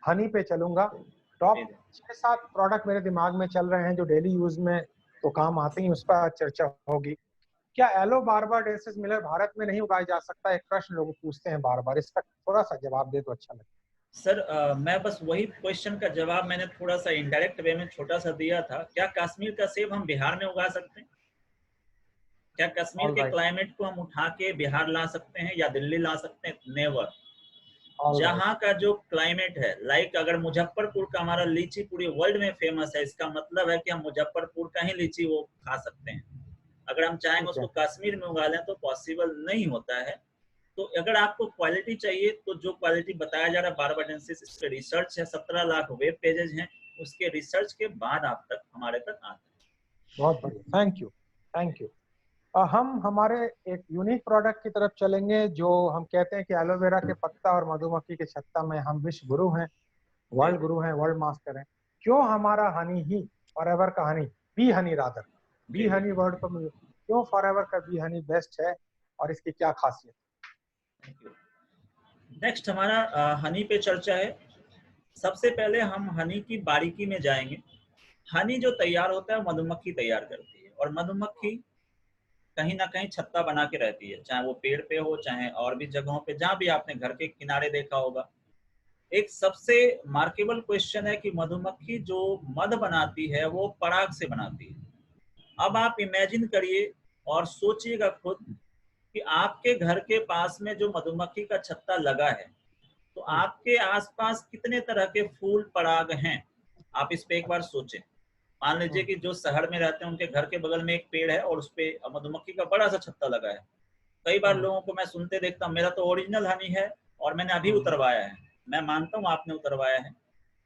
हनी पे चलूंगा। Top 6-7 product मेरे दिमाग में चल रहे हैं जो डेली यूज में तो काम आते ही, उस पर चर्चा होगी। क्या एलो बार्बाडेंसिस मिलर भारत में नहीं उगाया जा सकता? एक प्रश्न लोग पूछते हैं बार बार, इसका थोड़ा सा जवाब दे तो अच्छा लगेगा। सर मैं बस वही क्वेश्चन का जवाब मैंने थोड़ा सा इनडायरेक्ट वे में छोटा सा दिया था। क्या कश्मीर का सेब हम बिहार में उगा सकते हैं? क्या कश्मीर ऑल के राइट, क्लाइमेट को हम उठा के बिहार ला सकते हैं या दिल्ली ला सकते हैं? नेवर। All right. जहाँ का जो क्लाइमेट है, लाइक अगर मुजफ्फरपुर का हमारा लीची पूरी वर्ल्ड में फेमस है, इसका मतलब है कि हम मुजफ्फरपुर का ही लीची वो खा सकते हैं। अगर हम चाहेंगे ठीक उसको है। कश्मीर में उगा लें तो पॉसिबल नहीं होता है। तो अगर आपको क्वालिटी चाहिए तो जो क्वालिटी बताया जा रहा है बारबाडेंसिस, इस पे रिसर्च है, 17 लाख वेब पेजेज हैं, उसके रिसर्च के बाद आप तक हमारे तक आता है। बहुत बढ़िया, थैंक यू, थैंक यू। हम हमारे एक यूनिक प्रोडक्ट की तरफ चलेंगे, जो हम कहते हैं कि एलोवेरा के पत्ता और मधुमक्खी के छत्ता में हम विश्व गुरु हैं, जी वर्ल्ड जी गुरु हैं, वर्ल्ड मास्टर हैं। क्यों हमारा हनी ही फॉरएवर का honey, bee honey rather, bee जी जी। हनी वर्ड को क्यों फॉरएवर का बी हनी बेस्ट है और इसकी क्या खासियत? Thank you. नेक्स्ट हमारा हनी पे चर्चा है। सबसे पहले हम हनी की बारीकी में जाएंगे। हनी जो तैयार होता है मधुमक्खी तैयार करती है, और मधुमक्खी कहीं ना कहीं छत्ता बना के रहती है, चाहे वो पेड़ पे हो चाहे और भी जगहों पे, जहाँ भी आपने घर के किनारे देखा होगा। एक सबसे मार्केबल क्वेश्चन है कि मधुमक्खी जो मध बनाती है वो पराग से बनाती है। अब आप इमेजिन करिए और सोचिएगा खुद कि आपके घर के पास में जो मधुमक्खी का छत्ता लगा है, तो आपके आसपास कितने तरह के फूल पराग हैं? आप इस पे एक बार सोचें। मान लीजिए कि जो शहर में रहते हैं उनके घर के बगल में एक पेड़ है और उस पे मधुमक्खी का बड़ा सा छत्ता लगा है। कई बार लोगों को मैं सुनते देखता हूँ, मेरा तो ओरिजिनल हनी है और मैंने अभी उतरवाया है। मैं मानता हूँ आपने उतरवाया है,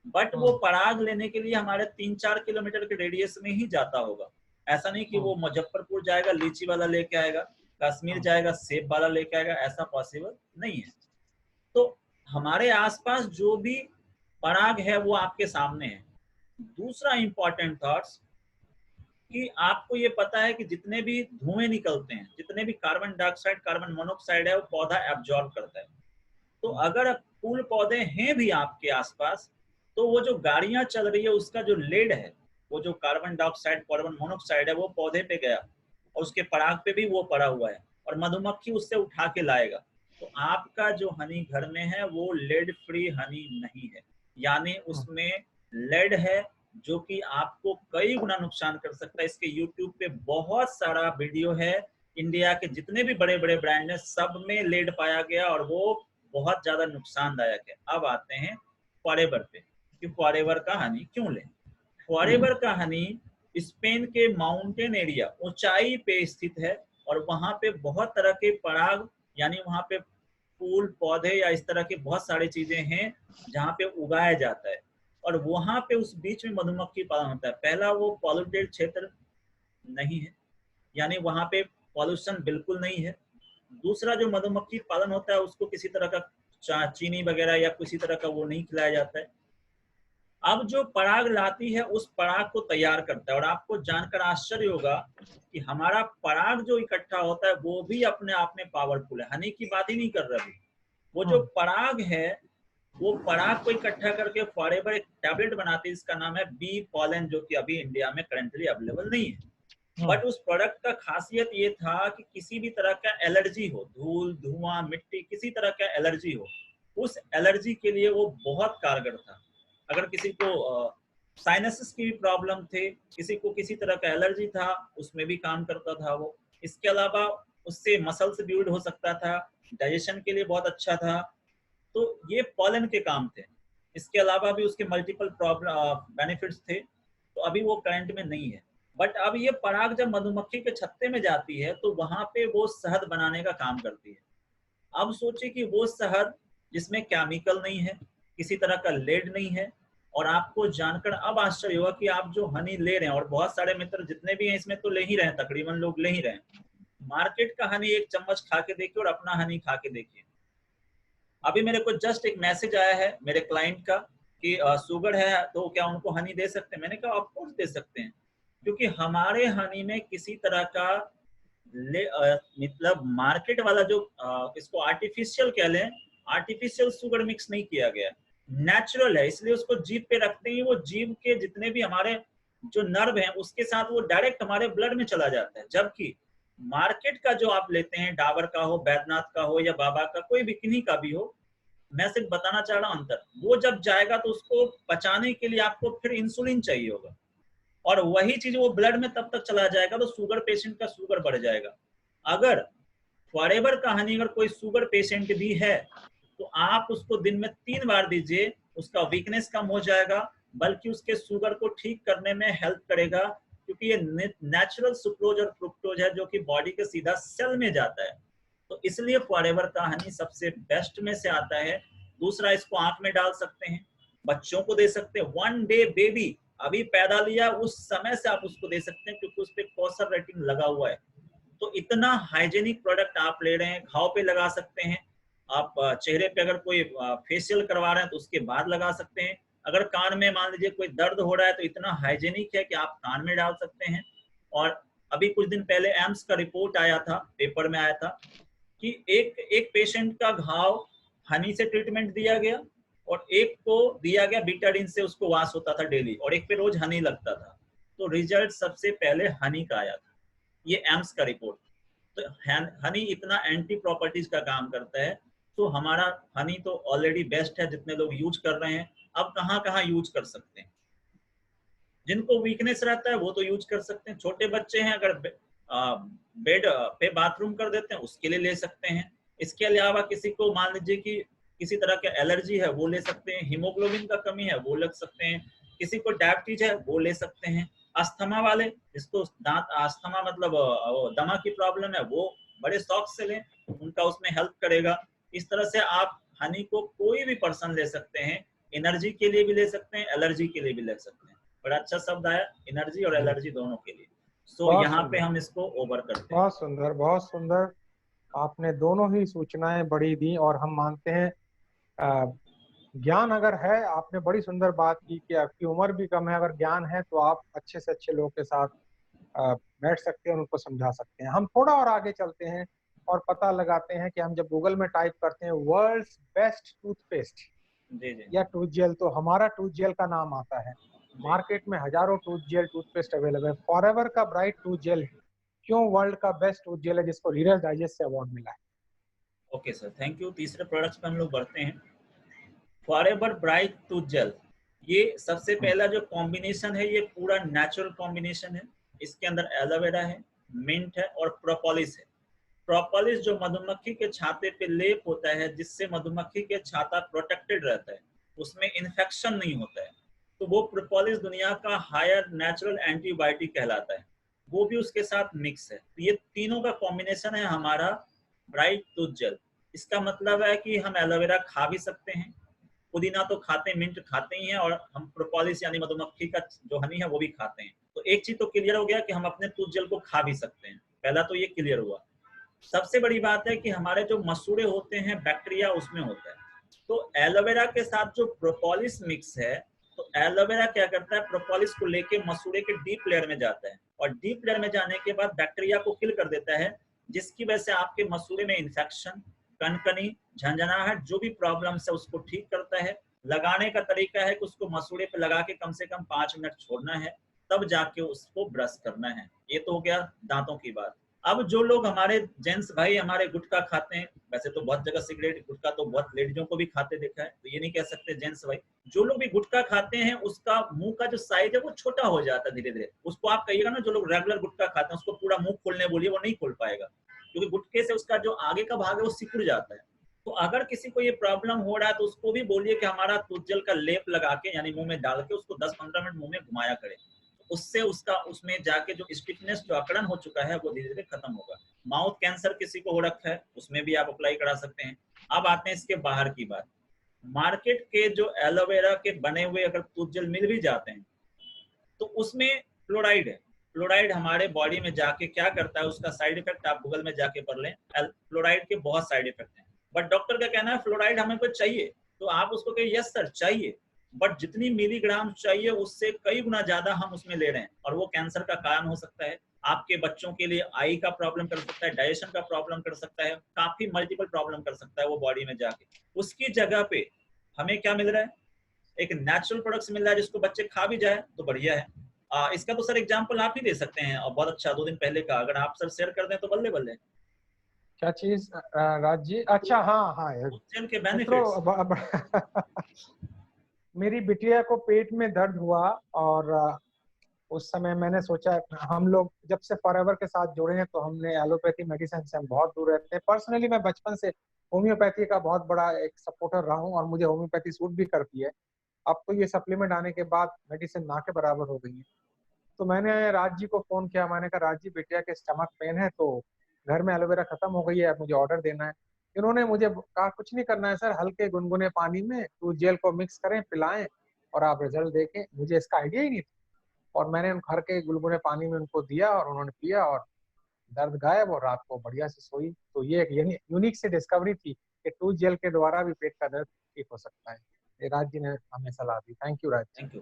बट वो पराग लेने के लिए हमारे 3-4 किलोमीटर के रेडियस में ही जाता होगा। ऐसा नहीं कि वो मुजफ्फरपुर जाएगा लीची वाला लेके आएगा, कश्मीर जाएगा सेब वाला लेके आएगा, ऐसा पॉसिबल नहीं है। तो हमारे आसपास जो भी पराग है वो आपके सामने है। दूसरा इंपॉर्टेंट थॉट्स कि आपको ये पता है कि जितने भी धुएं निकलते हैं, जितने भी कार्बन डाइऑक्साइड, कार्बन मोनोऑक्साइड है, वो पौधा एब्जॉर्ब करता है। तो अगर फूल पौधे हैं भी आपके आसपास, तो वो जो गाड़ियां चल रही है उसका जो लेड है, वो जो कार्बन डाइऑक्साइड, कार्बन मोनोऑक्साइड है, वो पौधे पे गया और उसके पराग पे भी वो पड़ा हुआ है और मधुमक्खी उससे उठा के लाएगा। तो आपका जो हनी घर में है वो लेड फ्री हनी नहीं है, यानी उसमें लेड है, जो कि आपको कई गुना नुकसान कर सकता है। इसके यूट्यूब पे बहुत सारा वीडियो है। इंडिया के जितने भी बड़े बड़े ब्रांड हैं सब में लेड पाया गया और वो बहुत ज्यादा नुकसानदायक है। अब आते हैं फॉरेवर पे कि फॉरेवर का हनी क्यों लें। फॉरेवर का हनी स्पेन के माउंटेन एरिया, ऊंचाई पे स्थित है और वहां पे बहुत तरह के पराग, यानी वहां पे फूल पौधे या इस तरह की बहुत सारी चीजें हैं जहाँ पे उगाया जाता है। और वहां पे उस बीच में मधुमक्खी पालन होता है। पहला, वो पॉल्यूटेड क्षेत्र नहीं है, यानी वहां पे पॉल्यूशन बिल्कुल नहीं है। दूसरा, जो मधुमक्खी पालन होता है उसको किसी तरह का चीनी वगैरह या किसी तरह का वो नहीं खिलाया जाता है। अब जो पराग लाती है उस पराग को तैयार करता है, और आपको जानकर आश्चर्य होगा कि हमारा पराग जो इकट्ठा होता है वो भी अपने आप में पावरफुल है। हनी की बात ही नहीं कर रही। वो जो पराग है, वो पराग को इकट्ठा करके फॉरेवर एक टैबलेट बनाती है, इसका नाम है बी पॉलन, जो कि अभी इंडिया में करेंटली अवेलेबल नहीं है। बट उस प्रोडक्ट का खासियत ये था कि किसी भी तरह का एलर्जी हो, धूल धुआं मिट्टी, किसी तरह का एलर्जी हो, उस एलर्जी के लिए वो बहुत कारगर था। अगर किसी को साइनसिस की भी प्रॉब्लम थे, किसी को किसी तरह का एलर्जी था, उसमें भी काम करता था वो। इसके अलावा उससे मसल्स बिल्ड हो सकता था, डाइजेशन के लिए बहुत अच्छा था। तो ये पॉलन के काम थे। इसके अलावा भी उसके मल्टीपल प्रॉब्लम बेनिफिट्स थे। तो अभी वो करंट में नहीं है। बट अब ये पराग जब मधुमक्खी के छत्ते में जाती है तो वहां पे वो शहद बनाने का काम करती है। अब सोचिए कि वो शहद जिसमें केमिकल नहीं है, किसी तरह का लेड नहीं है, और आपको जानकर अब आश्चर्य होगा कि आप जो हनी ले रहे हैं, और बहुत सारे मित्र जितने भी हैं इसमें तो ले ही रहे हैं, तकरीबन लोग ले ही रहे हैं। मार्केट का हनी एक चम्मच खा के देखिए और अपना हनी खा के देखिए। अभी मेरे को जस्ट एक मैसेज आया है मेरे क्लाइंट का कि शुगर है तो क्या उनको हनी दे सकते हैं? मैंने कहा ऑफ कोर्स दे सकते हैं, क्योंकि हमारे हनी में किसी तरह का मतलब मार्केट वाला जो इसको आर्टिफिशियल कह लें, आर्टिफिशियल शुगर मिक्स नहीं किया गया। नेचुरल है, इसलिए उसको जीभ पे रखते ही वो जीभ के जितने भी हमारे जो नर्व हैं उसके साथ वो डायरेक्ट हमारे ब्लड में चला जाता है। जबकि मार्केट का जो आप लेते हैं, डाबर का हो, बैद्यनाथ का हो या बाबा का, कोई भी किन्हीं का भी हो, मैं सिर्फ बताना चाह रहा हूं अंतर, वो जब जाएगा तो उसको पचाने के लिए आपको फिर इंसुलिन चाहिए होगा, और वही चीज वो ब्लड में तब तक चला जाएगा तो शुगर पेशेंट का शुगर बढ़ जाएगा। अगर फॉरएवर का हनी अगर कोई शुगर पेशेंट भी है तो आप उसको दिन में 3 बार दीजिए, उसका वीकनेस कम हो जाएगा, बल्कि उसके शुगर को ठीक करने में हेल्प करेगा, क्योंकि ये नेचुरल सुक्रोज और फ्रुक्टोज है जो कि बॉडी के सीधा सेल में जाता है। तो इसलिए फॉरएवर का हनी सबसे बेस्ट में से आता है। दूसरा, इसको आंख में डाल सकते हैं, बच्चों को दे सकते हैं, 1 डे बेबी अभी पैदा लिया उस समय से आप उसको दे सकते हैं, क्योंकि उस पर कौसर रेटिंग लगा हुआ है। तो इतना हाइजेनिक प्रोडक्ट आप ले रहे हैं, घाव पे लगा सकते हैं आप, चेहरे पे अगर कोई फेशियल करवा रहे हैं तो उसके बाद लगा सकते हैं, अगर कान में मान लीजिए कोई दर्द हो रहा है तो इतना हाइजेनिक है कि आप कान में डाल सकते हैं। और अभी कुछ दिन पहले एम्स का रिपोर्ट आया था, पेपर में आया था कि एक पेशेंट का घाव हनी से ट्रीटमेंट दिया गया और एक को दिया गया बीटाडीन से, उसको वास होता था डेली, और एक पे रोज हनी लगता था। तो रिजल्ट सबसे पहले हनी का आया था, ये एम्स का रिपोर्ट। तो हनी इतना एंटी प्रॉपर्टीज का काम करता है, तो हमारा हनी तो ऑलरेडी बेस्ट है, जितने लोग यूज कर रहे हैं। अब कहाँ कहाँ यूज कर सकते हैं, जिनको वीकनेस रहता है वो तो यूज कर सकते हैं, छोटे बच्चे हैं अगर बेड पे बाथरूम कर देते हैं उसके लिए ले सकते हैं। इसके अलावा किसी को मान लीजिए कि किसी तरह का एलर्जी है वो ले सकते हैं, हीमोग्लोबिन का कमी है वो लग सकते हैं, किसी को डायबिटीज है वो ले सकते हैं, अस्थमा वाले जिसको दांत अस्थमा मतलब दमा की प्रॉब्लम है वो बड़े शौक से लें, उनका उसमें हेल्प करेगा। इस तरह से आप हनी को कोई भी पर्सन ले सकते हैं, एनर्जी के लिए भी ले सकते हैं, एलर्जी के लिए भी ले सकते हैं। बड़ा अच्छा शब्द आया, एनर्जी और एलर्जी दोनों के लिए। सो बहुत यहाँ पे सुंदर, हम इसको ओवर करते हैं। बहुत सुंदर, बहुत सुंदर। आपने दोनों ही सूचनाएं बड़ी दी, और हम मानते हैं अ, ज्ञान अगर है, आपने बड़ी सुंदर बात की कि आपकी उम्र भी कम है, अगर ज्ञान है तो आप अच्छे से अच्छे लोगों के साथ बैठ सकते हैं और उनको समझा सकते हैं। हम थोड़ा और आगे चलते हैं और पता लगाते हैं कि हम जब गूगल में टाइप करते हैं वर्ल्ड्स बेस्ट टूथपेस्ट जी जी या टूथ जेल, तो हमारा टूथ जेल का नाम आता है। जी। मार्केट में हजारों टूथ जेल टूथपेस्ट अवेलेबल है। फॉरएवर का ब्राइट टूथ जेल क्यों वर्ल्ड का बेस्ट टूथ जेल है, जिसको रीडर्स डाइजेस्ट से अवार्ड मिला है? Okay sir, thank you. तीसरे प्रोडक्ट्स पे हम लोग बढ़ते हैं। फॉरएवर ब्राइट टूथ जेल, ये सबसे पहला जो कॉम्बिनेशन है ये पूरा नेचुरल कॉम्बिनेशन है। इसके अंदर एलोवेरा है, मिंट है और प्रोपोलिस है। प्रोपोलिस जो मधुमक्खी के छाते पे लेप होता है जिससे मधुमक्खी के छाता प्रोटेक्टेड रहता है, उसमें इन्फेक्शन नहीं होता है, तो वो प्रोपोलिस दुनिया का हायर नेचुरल एंटीबायोटिक कहलाता है, वो भी उसके साथ मिक्स है। तो ये तीनों का कॉम्बिनेशन है हमारा ब्राइट टूथ जेल। इसका मतलब है कि हम एलोवेरा खा भी सकते हैं, पुदीना तो खाते हैं, मिंट खाते ही हैं, और हम प्रोपोलिस यानी मधुमक्खी का जो हनी है वो भी खाते हैं। तो एक चीज तो क्लियर हो गया कि हम अपने टूथ जेल को खा भी सकते हैं, पहला तो ये क्लियर हुआ। सबसे बड़ी बात है कि हमारे जो मसूड़े होते हैं बैक्टीरिया उसमें होता है, तो एलोवेरा के साथ जो प्रोपोलिस मिक्स है, तो एलोवेरा क्या करता है, प्रोपोलिस को लेके मसूड़े के डीप लेयर में जाता है, और डीप लेयर में जाने के बाद बैक्टीरिया को किल कर देता है, जिसकी वजह से आपके मसूड़े में इन्फेक्शन, कनकनी, झंझनाहट जो भी प्रॉब्लम है उसको ठीक करता है। लगाने का तरीका है कि उसको मसूड़े पे लगा के कम से कम 5 मिनट छोड़ना है, तब जाके उसको ब्रश करना है। ये तो हो गया दांतों की बात। अब जो लोग हमारे जेंट्स भाई हमारे गुटखा खाते हैं, वैसे तो बहुत जगह सिगरेट गुटखा तो बहुत लेडीजों को भी खाते देखा है, तो ये नहीं कह सकते जेंट्स भाई, जो लोग भी गुटखा खाते हैं उसका मुंह का जो साइज है वो छोटा हो जाता है धीरे धीरे। उसको आप कहिएगा ना, जो लोग रेगुलर गुटखा खाते हैं उसको पूरा मुंह खोलने बोलिए, वो नहीं खोल पाएगा, क्योंकि गुटखे से उसका जो आगे का भाग है वो सिकुड़ जाता है। तो अगर किसी को ये प्रॉब्लम हो रहा है तो उसको भी बोलिए कि हमारा टूथ जेल का लेप लगा के यानी मुंह में डाल के उसको 10-15 मिनट मुंह में घुमाया करे, उससे उसका उसमें जाके जो स्टिफनेस जो अकड़न हो चुका है वो धीरे धीरे खत्म होगा। माउथ कैंसर किसी को हो रखा है उसमें भी आप अप्लाई करा सकते हैं। अब आते हैं इसके बाहर की बात। मार्केट के जो एलोवेरा के बने हुए अगर टूथ जेल मिल भी जाते हैं तो उसमें फ्लोराइड है। फ्लोराइड हमारे बॉडी में जाके क्या करता है, उसका साइड इफेक्ट आप गूगल में जाके पढ़ लें, फ्लोराइड के बहुत साइड इफेक्ट हैं। बट डॉक्टर का कहना है फ्लोराइड हमें को चाहिए, तो आप उसको कहिए यस सर चाहिए, बट जितनी मिलीग्राम चाहिए उससे कई गुना ज्यादा हम उसमें ले रहे हैं, और वो कैंसर का कारण हो सकता है, आपके बच्चों के लिए आई का प्रॉब्लम कर सकता है, डाइजेशन का प्रॉब्लम कर सकता है, काफी मल्टीपल प्रॉब्लम कर सकता है वो बॉडी में जाके। उसकी जगह पे हमें क्या मिल रहा है, एक नेचुरल प्रोडक्ट्स मिल रहा है जिसको बच्चे खा भी जाए तो बढ़िया है। इसका तो सर एग्जांपल आप ही दे सकते हैं, और बहुत अच्छा 2 दिन पहले का अगर आप सर शेयर कर दें तो बल्ले बल्ले। क्या चीज राज जी? अच्छा, हाँ हाँ यार, जेल के मित्रों बेनिफिट्स। मेरी बिटिया को पेट में दर्द हुआ, और उस समय मैंने सोचा, हम लोग जब से फॉरएवर के साथ जुड़े हैं तो हमने एलोपैथी मेडिसिन से हम बहुत दूर रहते हैं। पर्सनली मैं बचपन से होम्योपैथी का बहुत बड़ा एक सपोर्टर रहा हूँ, और मुझे होम्योपैथी सूट भी करती है। अब तो ये सप्लीमेंट आने के बाद मेडिसिन ना के बराबर हो गई है। तो मैंने राज जी को फोन किया, मैंने कहा राज जी, बिटिया के स्टमक पेन है, तो घर में एलोवेरा खत्म हो गई है, अब मुझे ऑर्डर देना है। इन्होंने मुझे कहा कुछ नहीं करना है सर, हल्के गुनगुने पानी में टूथ जेल को मिक्स करें, पिलाएं, और आप रिजल्ट देखें। मुझे इसका आइडिया ही नहीं था, और मैंने उन घर के गुनगुने पानी में उनको दिया, और उन्होंने पिया, और दर्द गायब, और रात को बढ़िया से सोई। तो ये एक यूनिक सी डिस्कवरी थी कि टूथ जेल के द्वारा भी पेट का दर्द ठीक हो सकता है। ये राज जी ने हमें सलाह दी। Thank you Raj ji. Thank you.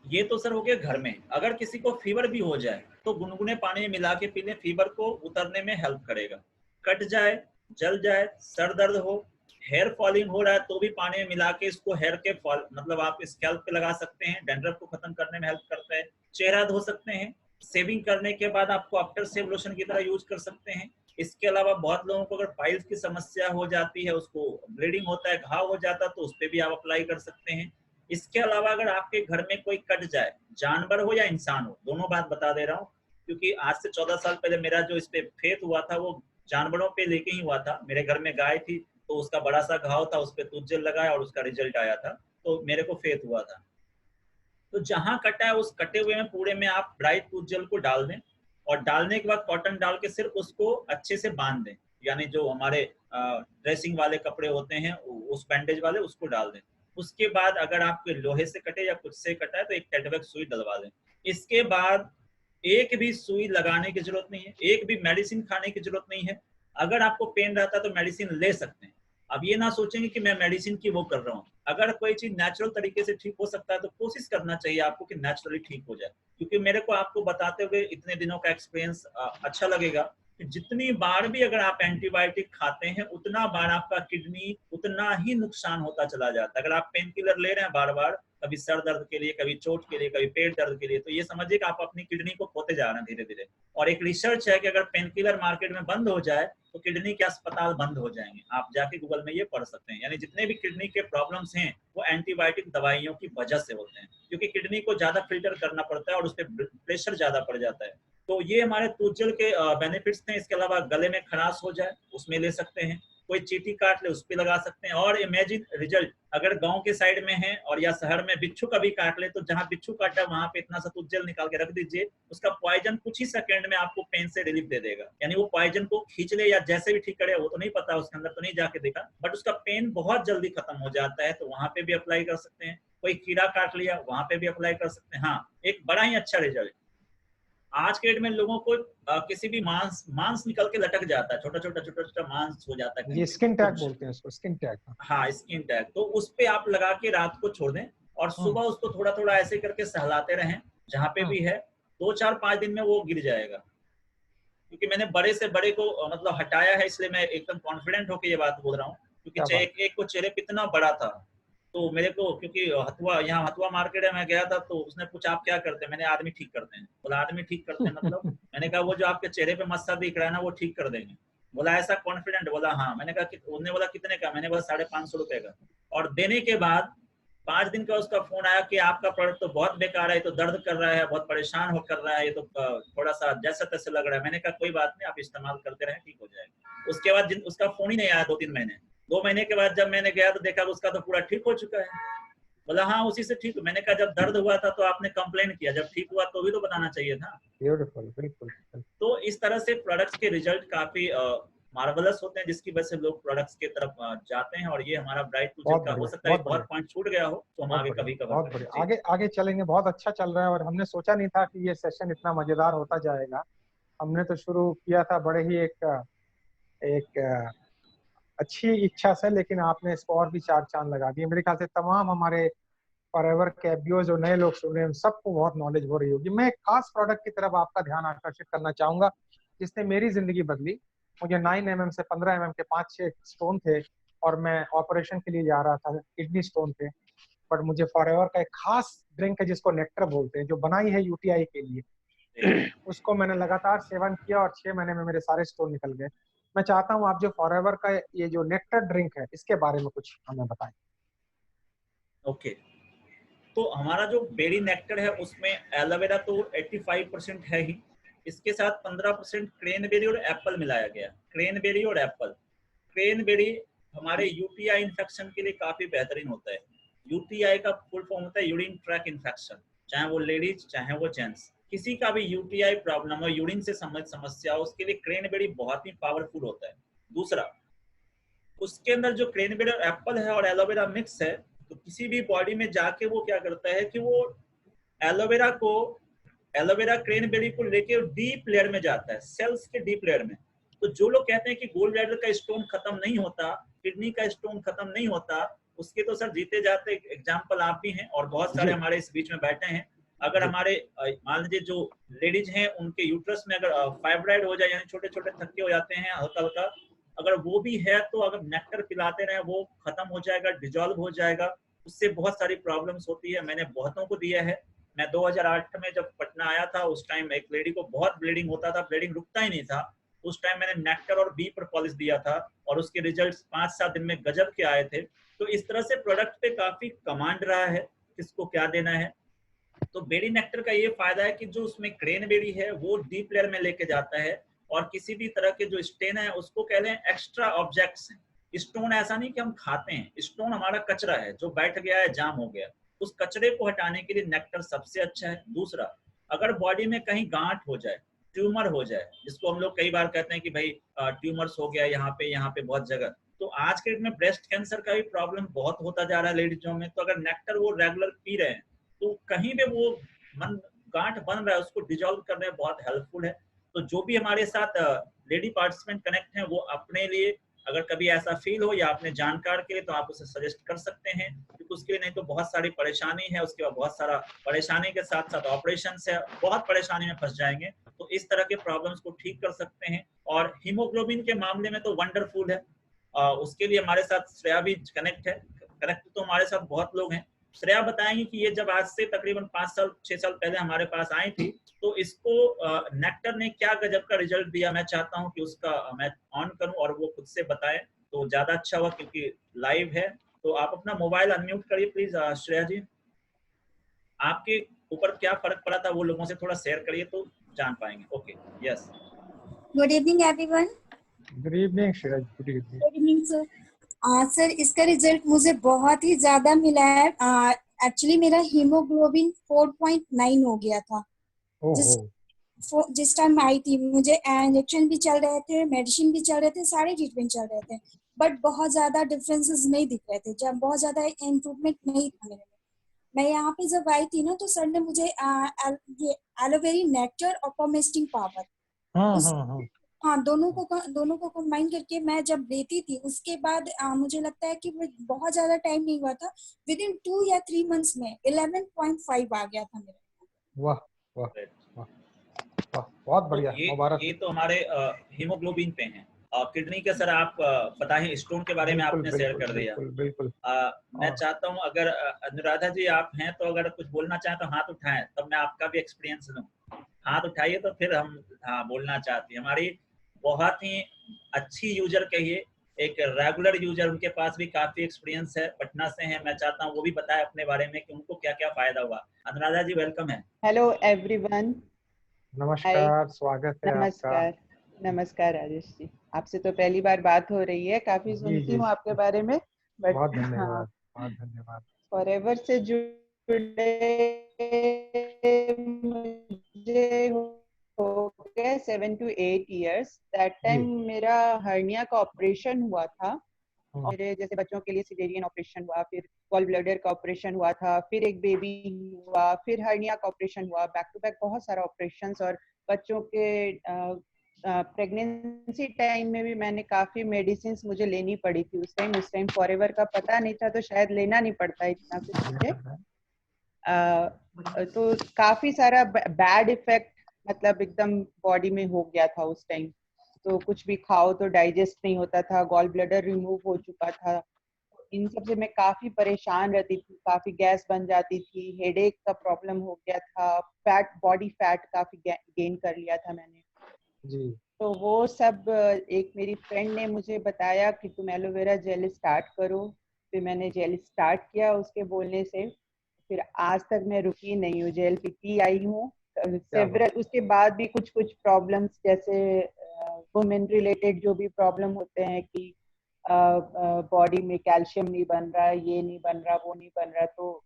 ये तो सर हो गया घर में। अगर किसी को फीवर भी हो जाए तो गुनगुने पानी में मिला के पी लें, फीवर को उतरने में हेल्प करेगा। कट जाए, जल जाए, सर दर्द हो, हेयर फॉलिंग हो रहा है तो भी पानी में मिला के इसको हेयर के फॉल मतलब आप स्कैल्प पे लगा सकते हैं, डैंड्रफ को खत्म करने में हेल्प करता है। चेहरा धो सकते हैं, शेविंग करने के बाद आपको आफ्टर शेव लोशन की तरह यूज कर सकते हैं। इसके अलावा बहुत लोगों को अगर पाइल्स की समस्या हो जाती है, उसको ब्लीडिंग होता है, घाव हो जाता है, तो उस पर भी आप अप्लाई कर सकते हैं। इसके अलावा अगर आपके घर में कोई कट जाए, जानवर हो या इंसान हो, दोनों बात बता दे रहा हूँ, क्योंकि आज से 14 साल पहले मेरा जो इस पे फेथ हुआ था वो जानवरों पे लेके ही हुआ था। मेरे घर में गाय थी, तो उसका बड़ा सा घाव था, उस पर तुज जेल लगाया और उसका रिजल्ट आया था, तो मेरे को फेथ हुआ था। तो जहां कटा है उस कटे हुए में पूरे में आप ब्राइट टूथ जेल को डाल दें, और डालने के बाद कॉटन डाल के सिर्फ उसको अच्छे से बांध दें, यानी जो हमारे ड्रेसिंग वाले कपड़े होते हैं उस बैंडेज वाले उसको डाल दें। उसके बाद अगर आपके लोहे से कटे या कुछ से कटा है तो एक टेटवेक्स सुई डलवा दें। इसके बाद एक भी सुई लगाने की जरूरत नहीं है, एक भी मेडिसिन खाने की जरूरत नहीं है। अगर आपको पेन रहता है तो मेडिसिन ले सकते हैं। अब ये ना सोचेंगे कि मैं मेडिसिन की वो कर रहा हूँ। अगर कोई चीज नेचुरल तरीके से ठीक हो सकता है तो कोशिश करना चाहिए आपको कि नेचुरली ठीक हो जाए। क्योंकि मेरे को आपको बताते हुए इतने दिनों का एक्सपीरियंस अच्छा लगेगा कि जितनी बार भी अगर आप एंटीबायोटिक खाते हैं उतना बार आपका किडनी उतना ही नुकसान होता चला जाता है। अगर आप पेन किलर ले रहे हैं बार बार, कभी सर दर्द के लिए, कभी चोट के लिए, कभी पेट दर्द के लिए, तो ये समझिए कि आप अपनी किडनी को खोते जा रहे हैं धीरे धीरे। और एक रिसर्च है कि अगर पेन किलर मार्केट में बंद हो जाए तो किडनी के अस्पताल बंद हो जाएंगे। आप जाके गूगल में ये पढ़ सकते हैं। यानी जितने भी किडनी के प्रॉब्लम्स हैं वो एंटीबायोटिक दवाइयों की वजह से होते हैं, क्योंकि किडनी को ज्यादा फिल्टर करना पड़ता है और उस पर प्रेशर ज्यादा पड़ जाता है। तो ये हमारे टूथ के बेनिफिट्स थे। इसके अलावा गले में खराश हो जाए उसमें ले सकते हैं, कोई चींटी काट ले उस पर लगा सकते हैं। और इमेजिन रिजल्ट, अगर गांव के साइड में है और या शहर में बिच्छू कभी काट ले तो जहां बिच्छू काटा वहां पे इतना सा टूथ जेल निकाल के रख दीजिए, उसका पॉइजन कुछ ही सेकंड में आपको पेन से रिलीफ दे देगा। यानी वो पॉइजन को खींच ले या जैसे भी ठीक करे, वो तो नहीं पता, उसके अंदर तो नहीं जाके देखा, बट उसका पेन बहुत जल्दी खत्म हो जाता है। तो वहां पे भी अप्लाई कर सकते हैं। कोई कीड़ा काट लिया वहां पे भी अप्लाई कर सकते हैं। हाँ, एक बड़ा ही अच्छा रिजल्ट। आज के डेट में लोगों को किसी भी मांस मांस निकल के लटक जाता है, छोटा छोटा छोटा छोटा मांस हो जाता है कहीं ये पे स्किन टैग कुछ। बोलते हैं इसको, स्किन टैग। हाँ, स्किन टैग, तो उस पे आप लगा के रात को छोड़ दें और हम्म सुबह उसको थोड़ा थोड़ा ऐसे करके सहलाते रहें जहाँ पे हम्म भी है। 2 4 5 दिन में वो गिर जाएगा। क्योंकि मैंने बड़े से बड़े को मतलब हटाया है, इसलिए मैं एकदम कॉन्फिडेंट होकर ये बात बोल रहा हूँ। क्या क्योंकि बात। एक को चेहरे पे इतना बड़ा था, तो मेरे को, क्योंकि हथुआ, यहाँ हथुआ मार्केट है, मैं गया था तो उसने पूछा आप क्या करते हैं, मैंने आदमी ठीक करते हैं। बोला आदमी ठीक करते हैं मतलब? मैंने कहा वो जो आपके चेहरे पे मस्सा दिख रहा है ना वो ठीक कर देंगे। बोला ऐसा कॉन्फिडेंट? बोला हाँ। मैंने कहा उन्होंने बोला कितने का? मैंने बोला 550 रुपए का। और देने के बाद 5 दिन का उसका फोन आया कि आपका प्रोडक्ट तो बहुत बेकार है, तो दर्द कर रहा है, बहुत परेशान हो कर रहा है, ये तो थोड़ा सा जैसा तैसे लग रहा है। मैंने कहा कोई बात नहीं, आप इस्तेमाल करते रहें, ठीक हो जाएगा। उसके बाद उसका फोन ही नहीं आया 2 3 महीने। 2 महीने के बाद जब मैंने गया तो देखा उसका तो पूरा ठीक हो चुका है। बोला हाँ उसी से ठीक। मैंने कहा जब दर्द हुआ था तो आपने कंप्लेन किया, जब ठीक हुआ तो भी तो बताना चाहिए था। ब्यूटीफुल, बिल्कुल। तो इस तरह से प्रोडक्ट्स के रिजल्ट काफी मार्वलस होते हैं, जिसकी वजह से लोग प्रोडक्ट्स की तरफ जाते हैं। और ये हमारा ब्राइट फ्यूचर बहुत का हो बढ़िया, सकता है बहुत बहुत बढ़िया, पॉइंट छूट गया हो, तो हम बहुत आगे बढ़िया, कभी कवर बहुत करेंगे बढ़िया। जी। आगे आगे चलेंगे, बहुत अच्छा चल रहा है, और हमने सोचा नहीं था कि ये सेशन इतना मजेदार होता जाएगा। हमने तो शुरू किया था बड़े ही एक एक अच्छी इच्छा से, लेकिन आपने इसको और भी चार चांद लगा दिए। मेरे ख्याल से तमाम हमारे फॉरएवर कैबियो जो नए लोग सुन रहे हैं उन सबको बहुत नॉलेज हो रही होगी। मैं एक खास प्रोडक्ट की तरफ आपका ध्यान आकर्षित करना चाहूंगा जिसने मेरी जिंदगी बदली। मुझे 9 mm से 15 mm के 5 6 स्टोन थे, और मैं ऑपरेशन के लिए जा रहा था, किडनी स्टोन थे। बट मुझे फॉरएवर का एक खास ड्रिंक है जिसको नेक्टर बोलते हैं, जो बनाई है यूटीआई के लिए, उसको मैंने लगातार सेवन किया और 6 महीने में मेरे सारे स्टोन निकल गए। मैं चाहता हूँ आप जो फॉरएवर का ये जो नेक्टर ड्रिंक है इसके बारे में कुछ हमें बताएं। ओके, तो हमारा जो बेरी नेक्टर है उसमें एलोवेरा तो 85% है ही, इसके साथ 15% क्रेनबेरी और एप्पल मिलाया गया। क्रेनबेरी और एप्पल, क्रेनबेरी हमारे यूटीआई इन्फेक्शन के लिए काफी बेहतरीन होता है। यूटीआई का फुल फॉर्म होता है यूरिन ट्रैक इन्फेक्शन, चाहे वो लेडीज चाहे वो जेंट्स, किसी का भी यूटीआई प्रॉब्लम हो, यूरिन से संबंधित समस्या हो, उसके लिए क्रेनबेरी बहुत ही पावरफुल होता है। दूसरा, उसके अंदर जो क्रेनबेरी और एप्पल है और एलोवेरा मिक्स है, तो किसी भी बॉडी में जाके वो क्या करता है कि वो एलोवेरा क्रेनबेरी को लेके डीप लेयर में जाता है, सेल्स के डीप लेयर में। तो जो लोग कहते हैं कि गोल्ड ब्लैडर का स्टोन खत्म नहीं होता, किडनी का स्टोन खत्म नहीं होता, उसके तो सर जीते जाते एग्जाम्पल आप भी हैं और बहुत सारे हमारे इस बीच में बैठे हैं। अगर हमारे मान लीजिए जो लेडीज हैं उनके यूट्रस में अगर फाइब्राइड हो जाए, यानी छोटे छोटे थक्के हो जाते हैं हल्का हल्का, अगर वो भी है तो अगर नेक्टर पिलाते रहे वो खत्म हो जाएगा, डिजॉल्व हो जाएगा। उससे बहुत सारी प्रॉब्लम्स होती है, मैंने बहुतों को दिया है। मैं 2008 में जब पटना आया था उस टाइम एक लेडी को बहुत ब्लीडिंग होता था, ब्लीडिंग रुकता ही नहीं था। उस टाइम मैंने नेक्टर और बी पर पॉलिश दिया था और उसके रिजल्ट्स 5-7 दिन में गजब के आए थे। तो इस तरह से प्रोडक्ट पे काफी कमांड रहा है किसको क्या देना है। तो बेरी नेक्टर का ये फायदा है कि जो उसमें क्रेनबेरी है वो डीप लेयर में लेके जाता है और किसी भी तरह के जो स्टेन है उसको कह लें एक्स्ट्रा ऑब्जेक्ट्स हैं। स्टोन ऐसा नहीं कि हम खाते हैं, स्टोन हमारा कचरा है जो बैठ गया है, जाम हो गया, उस कचरे को हटाने के लिए नेक्टर सबसे अच्छा है। दूसरा, अगर बॉडी में कहीं गांठ हो जाए, ट्यूमर हो जाए, जिसको हम लोग कई बार कहते हैं कि भाई ट्यूमर्स हो गया यहाँ पे बहुत जगह, तो आज के डेट में ब्रेस्ट कैंसर का भी प्रॉब्लम बहुत होता जा रहा है लेडीजों में। तो अगर नेक्टर वो रेगुलर पी रहे हैं तो कहीं पे वो मन गांठ बन रहा है उसको डिजॉल्व करने में बहुत हेल्पफुल है। तो जो भी हमारे साथ लेडी पार्टिसिपेंट कनेक्ट हैं वो अपने लिए अगर कभी ऐसा फील हो या अपने जानकार के लिए तो आप उसे सजेस्ट कर सकते हैं, क्योंकि उसके लिए नहीं तो बहुत सारी परेशानी है, उसके बाद बहुत सारा परेशानी के साथ साथ ऑपरेशन से बहुत परेशानी में फंस जाएंगे। तो इस तरह के प्रॉब्लम्स को ठीक कर सकते हैं। और हीमोग्लोबिन के मामले में तो वंडरफुल है। उसके लिए हमारे साथ श्रेया भी कनेक्ट है, कनेक्ट तो हमारे साथ बहुत लोग हैं। श्रेया बताएंगी कि ये जब आज से तकरीबन 5-6 साल पहले हमारे पास आई थी तो इसको नेक्टर ने क्या गजब का रिजल्ट दिया। मैं चाहता हूं कि उसका मैं ऑन करूं और वो खुद से बताएं तो ज्यादा अच्छा हुआ, क्योंकि लाइव है। तो आप अपना मोबाइल अनम्यूट करिए प्लीज श्रेया जी। आपके ऊपर क्या फर्क पड़ा था वो लोगों से थोड़ा शेयर करिए तो जान पाएंगे। Okay, yes. Good evening everyone. Good evening Shreya, good evening. Good evening sir. Sir इसका रिजल्ट मुझे बहुत ही ज्यादा मिला है। एक्चुअली मेरा हीमोग्लोबिन 4.9 हो गया था जिस टाइम आई थी। मुझे इंजेक्शन भी चल रहे थे, मेडिसिन भी चल रहे थे, सारे ट्रीटमेंट चल रहे थे, बट बहुत ज्यादा डिफरेंसेस नहीं दिख रहे थे, जब बहुत ज्यादा इम्प्रूवमेंट नहीं था मेरे में। मैं यहाँ पे जब आई थी ना तो सर ने मुझे ये एलोवेरी नेक्टर और पोमेस्टिंग पावर हाँ दोनों को कंबाइन करके मैं जब लेती थी उसके बाद मुझे लगता है कि बहुत ज्यादा टाइम नहीं हुआ था, विद इन 2 या 3 मंथ्स में 11.5 आ गया था मेरा। वाह वाह वाह वाह, बहुत बढ़िया, मुबारक। ये तो हमारे हीमोग्लोबिन पे हैं। किडनी के सर आप बताएं, स्टोन के बारे में आपने शेयर कर दिया। बिल्कुल। मैं चाहता हूं अगर अनुराधा जी आप हैं तो अगर कुछ बोलना चाहें तो हाथ उठाएं, तब मैं आपका भी एक्सपीरियंस लूं। हाथ उठाइए तो फिर हम बोलना चाहती हैं। हमारी बहुत ही अच्छी यूजर कहिए, एक रेगुलर यूजर, उनके पास भी काफी एक्सपीरियंस है, पटना से हैं। मैं चाहता हूँ वो भी बताए अपने बारे में कि उनको क्या क्या फायदा हुआ। अनुराधा जी वेलकम है। Hello everyone. नमस्कार, स्वागत है नमस्कार आपका। नमस्कार राजेश जी, आपसे तो पहली बार बात हो रही है, काफी सुनती हूँ आपके बारे में, बट बहुत धन्यवाद, बहुत धन्यवाद। फॉरएवर से जुड़े मुझे हो गए 7 to 8 years। दैट टाइम मेरा हर्निया का ऑपरेशन हुआ था। मेरे जैसे बच्चों के लिए सिजेरियन ऑपरेशन हुआ, फिर गॉल ब्लैडर का ऑपरेशन हुआ था, फिर एक बेबी हुआ, फिर हर्निया का ऑपरेशन हुआ, बैक टू बैक बहुत सारा ऑपरेशंस। और बच्चों के प्रेगनेंसी टाइम में भी मैंने काफी मेडिसिन मुझे लेनी पड़ी थी। उस टाइम फॉरएवर का पता नहीं था, तो शायद लेना नहीं पड़ता इतना कुछ मुझे। तो काफी सारा बैड इफेक्ट मतलब एकदम बॉडी में हो गया था उस टाइम। तो कुछ भी खाओ तो डाइजेस्ट नहीं होता था, गॉल ब्लैडर रिमूव हो चुका था, इन सब से मैं काफी परेशान रहती थी, काफी गैस बन जाती थी, हेडेक का प्रॉब्लम हो गया था, बॉडी फैट काफी गेन कर लिया था मैंने जी। तो वो सब एक मेरी फ्रेंड ने मुझे बताया कि तुम एलोवेरा जेल स्टार्ट करो। फिर मैंने जेल स्टार्ट किया उसके बोलने से, फिर आज तक मैं रुकी नहीं हूँ, जेल पीती आई हूँ। सेवरल उसके बाद भी कुछ कुछ प्रॉब्लम्स जैसे वुमेन रिलेटेड जो भी प्रॉब्लम होते हैं कि बॉडी में कैल्शियम नहीं बन रहा, ये नहीं बन रहा, वो नहीं बन रहा, तो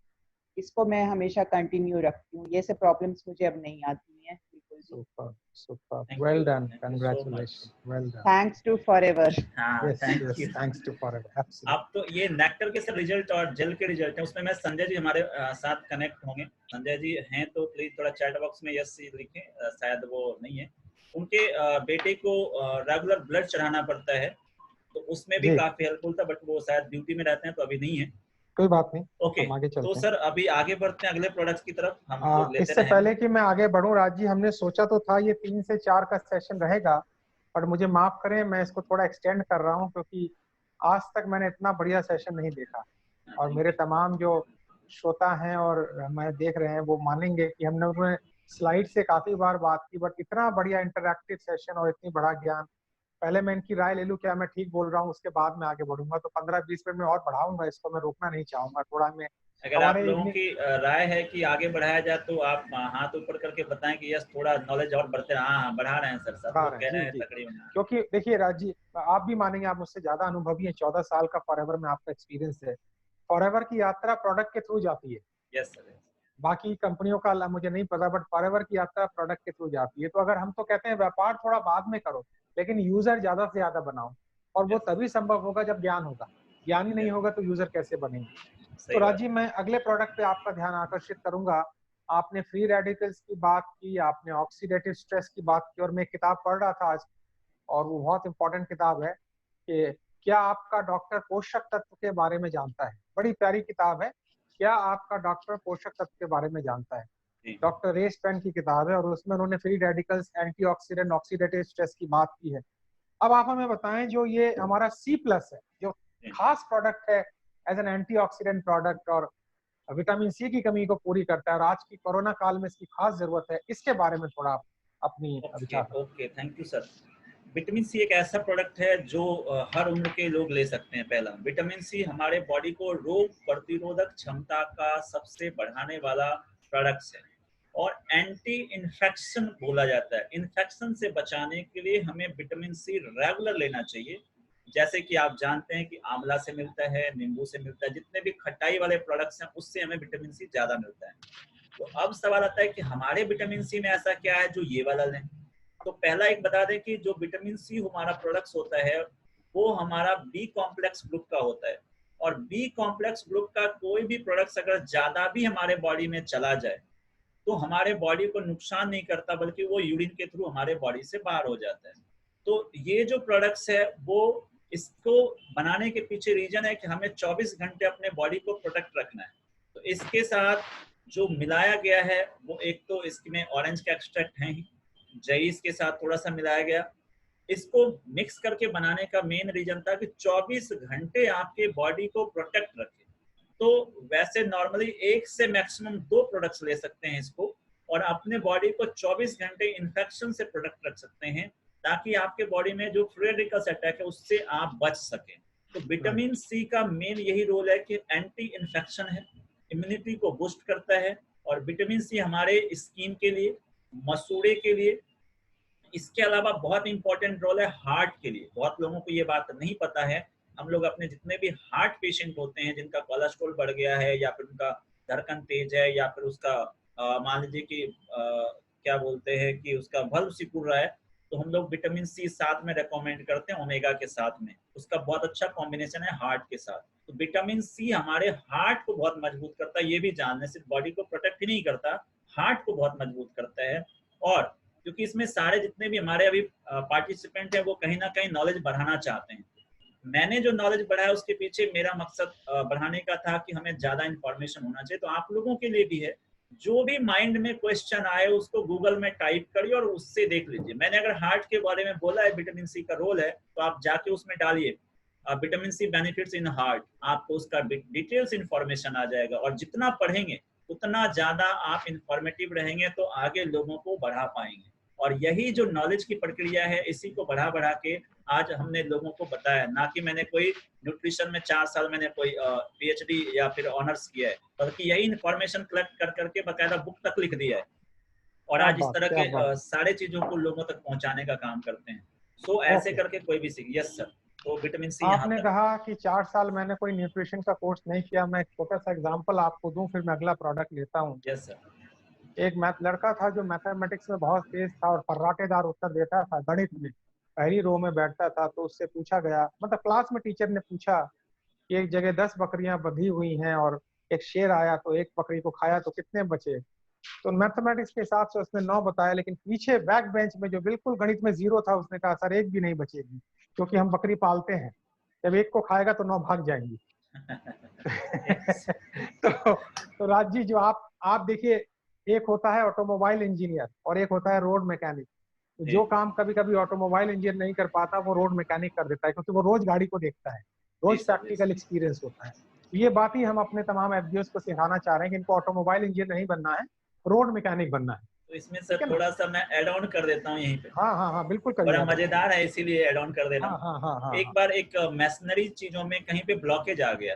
इसको मैं हमेशा कंटिन्यू रखती हूँ। ये सब प्रॉब्लम्स मुझे अब नहीं आती हैं बिल्कुल भी। Super super, Thank well you. Done, Thank you so congratulation, well done. Thanks to forever. हाँ, yes thank yes, you. Thanks to forever, absolutely. अब तो ये नेक्टर के सब रिजल्ट और जेल के रिजल्ट हैं, उसमें मैं संजय जी हमारे साथ कनेक्ट होंगे। संजय जी हैं तो प्लीज थोड़ा चैट बॉक्स में यस लिखें, शायद वो नहीं है। उनके बेटे को रेगुलर ब्लड चढ़ाना पड़ता है, तो उसमें भी जी, काफी हेल्पफुल था, बट वो शायद ड्यूटी में रहते हैं तो अभी नहीं है। कोई बात नहीं, ओके, हम आगे तो चलते हैं। सर अभी आगे बढ़ते हैं अगले प्रोडक्ट्स की तरफ, हम लोग लेते इससे रहेंगे। पहले कि मैं आगे बढ़ूं राज जी, हमने सोचा तो था ये 3 से 4 का सेशन रहेगा, पर मुझे माफ करें, मैं इसको थोड़ा एक्सटेंड कर रहा हूं क्योंकि आज तक मैंने इतना बढ़िया सेशन नहीं देखा। और थैंक मेरे यू। तमाम जो श्रोता हैं और मैं देख रहे हैं वो मानेंगे कि हमने उन्हें स्लाइड से काफी बार बात की, बट इतना बढ़िया इंटरैक्टिव सेशन और इतनी बड़ा ज्ञान। पहले मैं इनकी राय ले लूं, क्या मैं ठीक बोल रहा हूं, उसके बाद मैं आगे बढ़ूंगा। तो 15-20 मिनट में और बढ़ाऊंगा इसको, मैं रोकना नहीं चाहूंगा थोड़ा। मैं अगर आप हमारे लोगों इवनिंग, की राय है कि आगे बढ़ाया जाए तो आप हाथ ऊपर करके बताएं कि यस थोड़ा नॉलेज और बढ़ते रहे। हाँ, बढ़ा रहे हैं सर, सब बढ़ा लोग रहे हैं कह रहे जी हैं जी। तकरीबन। क्योंकि देखिए राज जी, आप भी मानेंगे, आप मुझसे ज्यादा अनुभवी हैं, 14 साल का फॉरएवर में आपका एक्सपीरियंस है। फॉरएवर की यात्रा प्रोडक्ट के थ्रू जाती है, यस सर। बाकी कंपनियों का मुझे नहीं पता, बट फॉरएवर की यात्रा प्रोडक्ट के थ्रू जाती है। तो अगर हम तो कहते हैं व्यापार थोड़ा बाद में करो, लेकिन यूजर ज्यादा से ज्यादा बनाओ, और वो तभी संभव होगा जब ज्ञान होगा। ज्ञान ही नहीं होगा तो यूजर कैसे बनेंगे। तो सही बात। राजीव, मैं अगले प्रोडक्ट पे आपका ध्यान आकर्षित करूंगा। आपने फ्री रेडिकल्स की बात की, आपने ऑक्सीडेटिव स्ट्रेस की बात की, और मैं एक किताब पढ़ रहा था आज, और वो बहुत इंपॉर्टेंट किताब है कि क्या आपका डॉक्टर पोषक तत्व के बारे में जानता है। बड़ी प्यारी किताब है, क्या आपका डॉक्टर पोषक तत्व के बारे में जानता है। जी। डॉक्टर रे स्पेन की किताब है, और उसमें उन्होंने free radicals, antioxidant, oxidative stress की बात की है। अब आप हमें बताएं, जो ये हमारा C+ है, जो जी। खास प्रोडक्ट है एज एन एंटीऑक्सीडेंट प्रोडक्ट, और विटामिन C की कमी को पूरी करता है, और आज की कोरोना काल में इसकी खास जरूरत है, इसके बारे में थोड़ा आप अपनी ओके विचार। Okay, thank you sir. Vitamin C एक ऐसा प्रोडक्ट है जो हर उम्र के लोग ले सकते हैं। पहला, विटामिन सी हमारे बॉडी को रोग प्रतिरोधक क्षमता का सबसे बढ़ाने वाला प्रोडक्ट है, और एंटी इन्फेक्शन बोला जाता है। इन्फेक्शन से बचाने के लिए हमें विटामिन सी रेगुलर लेना चाहिए। जैसे कि आप जानते हैं कि आंवला से मिलता है, नींबू से मिलता है, जितने भी खटाई वाले प्रोडक्ट्स हैं उससे हमें विटामिन सी ज्यादा मिलता है। तो अब सवाल आता है कि हमारे विटामिन सी में ऐसा क्या है जो ये वाला लें। तो पहला एक बता दें कि जो विटामिन सी हमारा प्रोडक्ट्स होता है वो हमारा बी कॉम्प्लेक्स ग्रुप का होता है, और बी कॉम्प्लेक्स ग्रुप का कोई भी प्रोडक्ट्स अगर ज्यादा भी हमारे बॉडी में चला जाए तो हमारे बॉडी को नुकसान नहीं करता, बल्कि वो यूरिन के थ्रू हमारे बॉडी से बाहर हो जाता है। तो ये जो प्रोडक्ट्स है वो, इसको बनाने के पीछे रीजन है कि हमें 24 घंटे अपने बॉडी को प्रोटेक्ट रखना है। तो इसके साथ जो मिलाया गया है वो, एक तो इसमें ऑरेंज का एक्सट्रैक्ट है ही, जईस के साथ थोड़ा सा मिलाया गया। इसको मिक्स करके बनाने का मेन रीजन था कि 24 घंटे आपके बॉडी को प्रोटेक्ट रखे। तो वैसे नॉर्मली 1 से मैक्सिमम 2 प्रोडक्ट्स ले सकते हैं इसको, और अपने बॉडी को 24 घंटे इन्फेक्शन से प्रोटेक्ट रख सकते हैं, ताकि आपके बॉडी में जो फ्री रेडिकल्स अटैक है उससे आप बच सकें। तो विटामिन सी का मेन यही रोल है कि एंटी इन्फेक्शन है, इम्यूनिटी को बूस्ट करता है। और विटामिन सी हमारे स्किन के लिए, मसूड़े के लिए, इसके अलावा बहुत इंपॉर्टेंट रोल है हार्ट के लिए। बहुत लोगों को ये बात नहीं पता है। हम लोग अपने जितने भी हार्ट पेशेंट होते हैं जिनका कोलेस्ट्रॉल बढ़ गया है, या फिर उनका धड़कन तेज है, या फिर उसका मान लीजिए कि क्या बोलते हैं कि उसका बल्ब सिकुड़ रहा है, तो हम लोग विटामिन सी साथ में रेकमेंड करते हैं, ओमेगा के साथ में। उसका बहुत अच्छा कॉम्बिनेशन है हार्ट के साथ। तो विटामिन सी हमारे हार्ट को बहुत मजबूत करता है। ये भी जानने, सिर्फ बॉडी को प्रोटेक्ट ही नहीं करता, हार्ट को बहुत मजबूत करता है। और क्योंकि इसमें सारे जितने भी हमारे अभी पार्टिसिपेंट हैं वो कहीं ना कहीं नॉलेज बढ़ाना चाहते हैं। मैंने जो नॉलेज बढ़ाया उसके पीछे मेरा मकसद बढ़ाने का था कि हमें ज्यादा इंफॉर्मेशन होना चाहिए। तो आप लोगों के लिए भी है, जो भी माइंड में क्वेश्चन आए उसको गूगल में टाइप करिए और उससे देख लीजिए। मैंने अगर हार्ट के बारे में बोला है विटामिन सी का रोल है, तो आप जाके उसमें डालिए vitamin C benefits in heart, आपको उसका डिटेल्स इंफॉर्मेशन आ जाएगा। और जितना पढ़ेंगे उतना ज्यादा आप इंफॉर्मेटिव रहेंगे तो आगे लोगों को बढ़ा पाएंगे। और यही जो नॉलेज की प्रक्रिया है, इसी को बढ़ा बढ़ा के आज हमने लोगों को बताया। ना कि मैंने कोई न्यूट्रिशन में 4 साल मैंने कोई पीएचडी या फिर ऑनर्स किया है, बल्कि यही इंफॉर्मेशन कलेक्ट कर करके बकायदा बुक तक लिख दिया है। और आज इस तरह के सारे चीजों को लोगों तक पहुंचाने का काम करते हैं। सो ऐसे करके कोई भी सीख। Yes sir. तो विटामिन सी आपने कहा कि 4 साल मैंने कोई न्यूट्रिशन का कोर्स नहीं किया। मैं एक छोटा सा एग्जांपल आपको दूं, फिर मैं अगला प्रोडक्ट लेता हूं। Yes sir. एक लड़का था जो मैथमेटिक्स में बहुत तेज था और फर्राटेदार उत्तर देता था गणित में, पहली रो में बैठता था। तो उससे पूछा गया, मतलब क्लास में टीचर ने पूछा कि एक जगह 10 बकरियां बंधी हुई हैं और एक शेर आया तो एक बकरी को खाया तो कितने बचे। तो मैथमेटिक्स के हिसाब से उसने 9 बताया, लेकिन पीछे बैक बेंच में जो बिल्कुल गणित में 0 था, उसने कहा सर एक भी नहीं बचेगी, क्योंकि हम बकरी पालते हैं, जब एक को खाएगा तो 9 भाग जाएंगी। तो राज जी, जो आप देखिए, एक होता है ऑटोमोबाइल इंजीनियर और एक होता है रोड मैकेनिक। तो जो काम कभी कभी ऑटोमोबाइल इंजीनियर नहीं कर पाता, वो रोड मैकेनिक कर देता है, क्योंकि वो रोज गाड़ी को देखता है, रोज प्रैक्टिकल एक्सपीरियंस होता है। ये बात ही हम अपने तमाम एफबीओस को सिखाना चाह रहे हैं कि इनको ऑटोमोबाइल इंजीनियर नहीं बनना है, रोड मैकेनिक बनना है। तो इसमें सर थोड़ा सा मैं ऐड ऑन कर देता हूँ यहीं पे। हाँ, बिल्कुल करिए। बड़ा मजेदार है, इसीलिए ऐड ऑन कर दे रहा हूँ। हाँ। एक बार एक मैसनरी चीजों में कहीं पे ब्लॉकेज आ गया।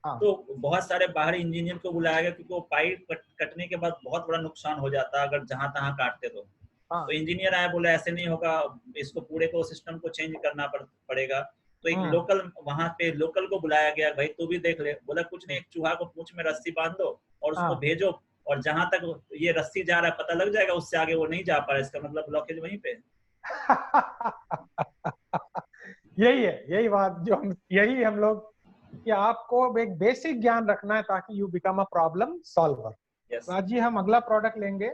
तो बहुत सारे बाहरी इंजीनियर को बुलाया गया, क्योंकि वो पाइप कटने के बाद बहुत बड़ा नुकसान हो जाता है अगर जहां तहां काटते तो इंजीनियर आया, बोला ऐसे नहीं होगा, इसको पूरे को सिस्टम को चेंज करना पड़ेगा। तो एक लोकल, वहां पे लोकल को बुलाया गया, भाई तू भी देख ले। बोला कुछ नहीं, एक चूहा को पूंछ में रस्सी बांध दो और उसको भेजो, और जहां तक ये रस्सी जा रहा है पता लग जाएगा, उससे आगे वो नहीं जा पा रहा, इसका मतलब ब्लॉकेज वहीं पे। यही है, यही बात जो यही हम लोग, कि आपको एक बेसिक ज्ञान रखना है ताकि you become a problem solver. Raj ji, हम अगला प्रोडक्ट लेंगे।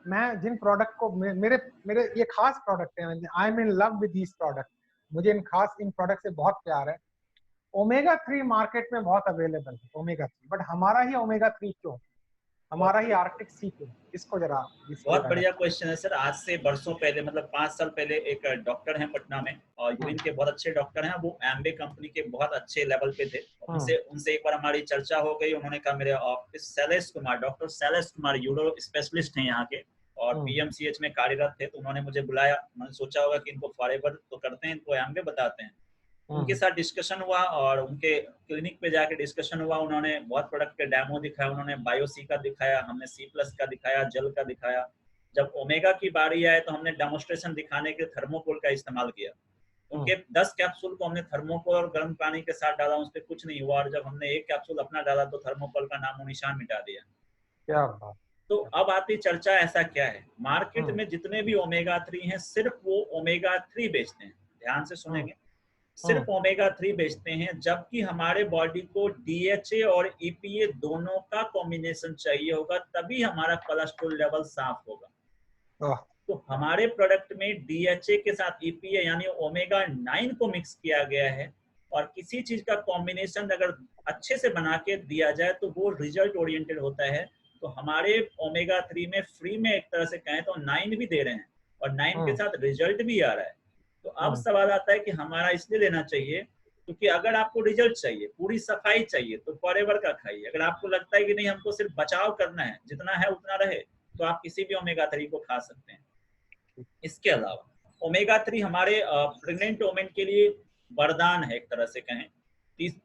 मैं जिन प्रोडक्ट को मेरे ये खास प्रोडक्ट है, I am in love with this product. मुझे इन प्रोडक्ट से बहुत प्यार है। ओमेगा 3 मार्केट में बहुत अवेलेबल है, ओमेगा 3, बट हमारा ही ओमेगा 3 क्यों, हमारा ही आर्कटिक सी क्यों, इसको जरा। बहुत बढ़िया क्वेश्चन है सर। आज से बरसों पहले, मतलब 5 साल पहले, एक डॉक्टर हैं पटना में और यूरिन के बहुत अच्छे डॉक्टर हैं, वो एम्बे कंपनी के बहुत अच्छे लेवल पे थे। उनसे एक बार हमारी चर्चा हो गई। उन्होंने कहा मेरे office Shailesh Kumar, doctor Shailesh Kumar euro specialist हैं यहाँ के और पीएमसीएच में कार्यरत थे। तो उन्होंने मुझे बुलाया। उन्होंने सोचा होगा कि इनको फॉरएवर तो करते हैं, इनको एम्बे बताते हैं। उनके साथ डिस्कशन हुआ और उनके क्लिनिक पे जाके डिस्कशन हुआ। उन्होंने बहुत प्रोडक्ट के डेमो दिखाया, उन्होंने बायोसी का दिखाया, हमने C+ का दिखाया, जेल का दिखाया। जब ओमेगा की बारी आए तो हमने डेमोस्ट्रेशन दिखाने के थर्मोकोल का इस्तेमाल किया। उनके 10 कैप्सूल को हमने थर्मोकोल और गर्म पानी के साथ डाला, उस पर कुछ नहीं हुआ। और जब हमने एक कैप्सूल अपना डाला तो थर्मोकोल का नामो निशान मिटा दिया। क्या बात। तो अब आती चर्चा, ऐसा क्या है मार्केट में जितने भी ओमेगा 3 हैं, सिर्फ वो ओमेगा 3 बेचते हैं। ध्यान से सुनेंगे, सिर्फ ओमेगा 3 बेचते हैं, जबकि हमारे बॉडी को DHA और EPA दोनों का कॉम्बिनेशन चाहिए होगा, तभी हमारा कोलेस्ट्रॉल लेवल साफ होगा। तो हमारे प्रोडक्ट में DHA के साथ EPA यानी ओमेगा 9 को मिक्स किया गया है। और किसी चीज का कॉम्बिनेशन अगर अच्छे से बना के दिया जाए तो वो रिजल्ट ओरिएंटेड होता है। तो हमारे ओमेगा 3 में फ्री में एक तरह से कहें तो 9 भी दे रहे हैं और 9 के साथ रिजल्ट भी आ रहा है। तो अब सवाल आता है कि हमारा इसलिए लेना चाहिए क्योंकि अगर आपको रिजल्ट चाहिए, पूरी सफाई चाहिए, तो फॉरएवर का खाइए। अगर आपको लगता है कि नहीं हमको सिर्फ बचाव करना है, जितना है उतना रहे, तो आप किसी भी ओमेगा 3 को खा सकते हैं। इसके अलावा ओमेगा 3 हमारे प्रेग्नेंट वोमेन के लिए वरदान है, एक तरह से कहें।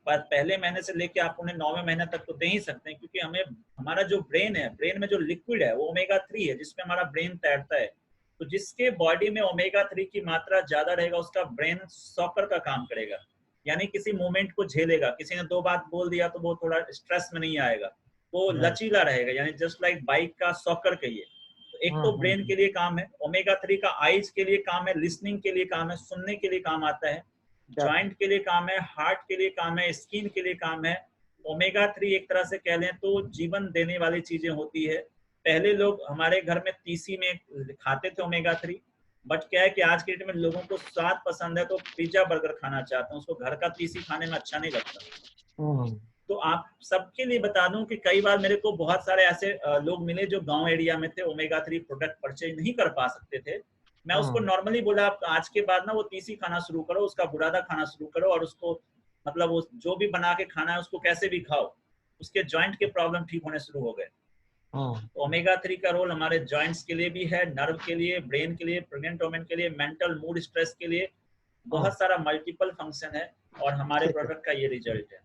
पहले महीने से लेके आप उन्हें 9वें महीने तक तो दे ही सकते हैं, क्योंकि हमें हमारा जो ब्रेन है, ब्रेन में जो लिक्विड है वो ओमेगा 3 है, जिसमें हमारा ब्रेन तैरता है। तो जिसके बॉडी में ओमेगा 3 की मात्रा ज्यादा रहेगा, उसका ब्रेन सॉकर का काम करेगा, यानी किसी मोमेंट को झेलेगा। किसी ने 2 बात बोल दिया तो वो थोड़ा स्ट्रेस में नहीं आएगा, वो लचीला रहेगा, यानी जस्ट लाइक बाइक का सॉकर कहिए। तो एक तो ब्रेन के लिए काम है, ओमेगा 3 का आईज के लिए काम है, लिसनिंग के लिए काम है, सुनने के लिए काम आता है, जॉइंट के लिए काम है, हार्ट के लिए काम है, स्किन के लिए काम है। ओमेगा 3 एक तरह से कह लें तो जीवन देने वाली चीजें होती है। पहले लोग हमारे घर में तीसी में खाते थे ओमेगा 3, बट क्या है कि आज के डेट में लोगों को स्वाद पसंद है तो पिज्जा बर्गर खाना चाहते हैं, उसको घर का तीसी खाने में अच्छा नहीं लगता। तो आप सबके लिए बता दूं कि कई बार मेरे को बहुत सारे ऐसे लोग मिले जो गांव एरिया में थे, ओमेगा 3 प्रोडक्ट परचेज नहीं कर पा सकते थे, मैं उसको नॉर्मली बोला आप आज के बाद ना वो तीसी खाना शुरू करो, उसका बुरादा खाना शुरू करो, और उसको मतलब वो जो भी बना के खाना है उसको कैसे भी खाओ, उसके जॉइंट के प्रॉब्लम ठीक होने शुरू हो गए। तो ओमेगा 3 का रोल हमारे जॉइंट्स के लिए भी है, नर्व के लिए, ब्रेन के लिए, प्रेग्नेंट वुमेन के लिए, मेंटल मूड स्ट्रेस के लिए, बहुत सारा मल्टीपल फंक्शन है, और हमारे प्रोडक्ट का ये रिजल्ट है।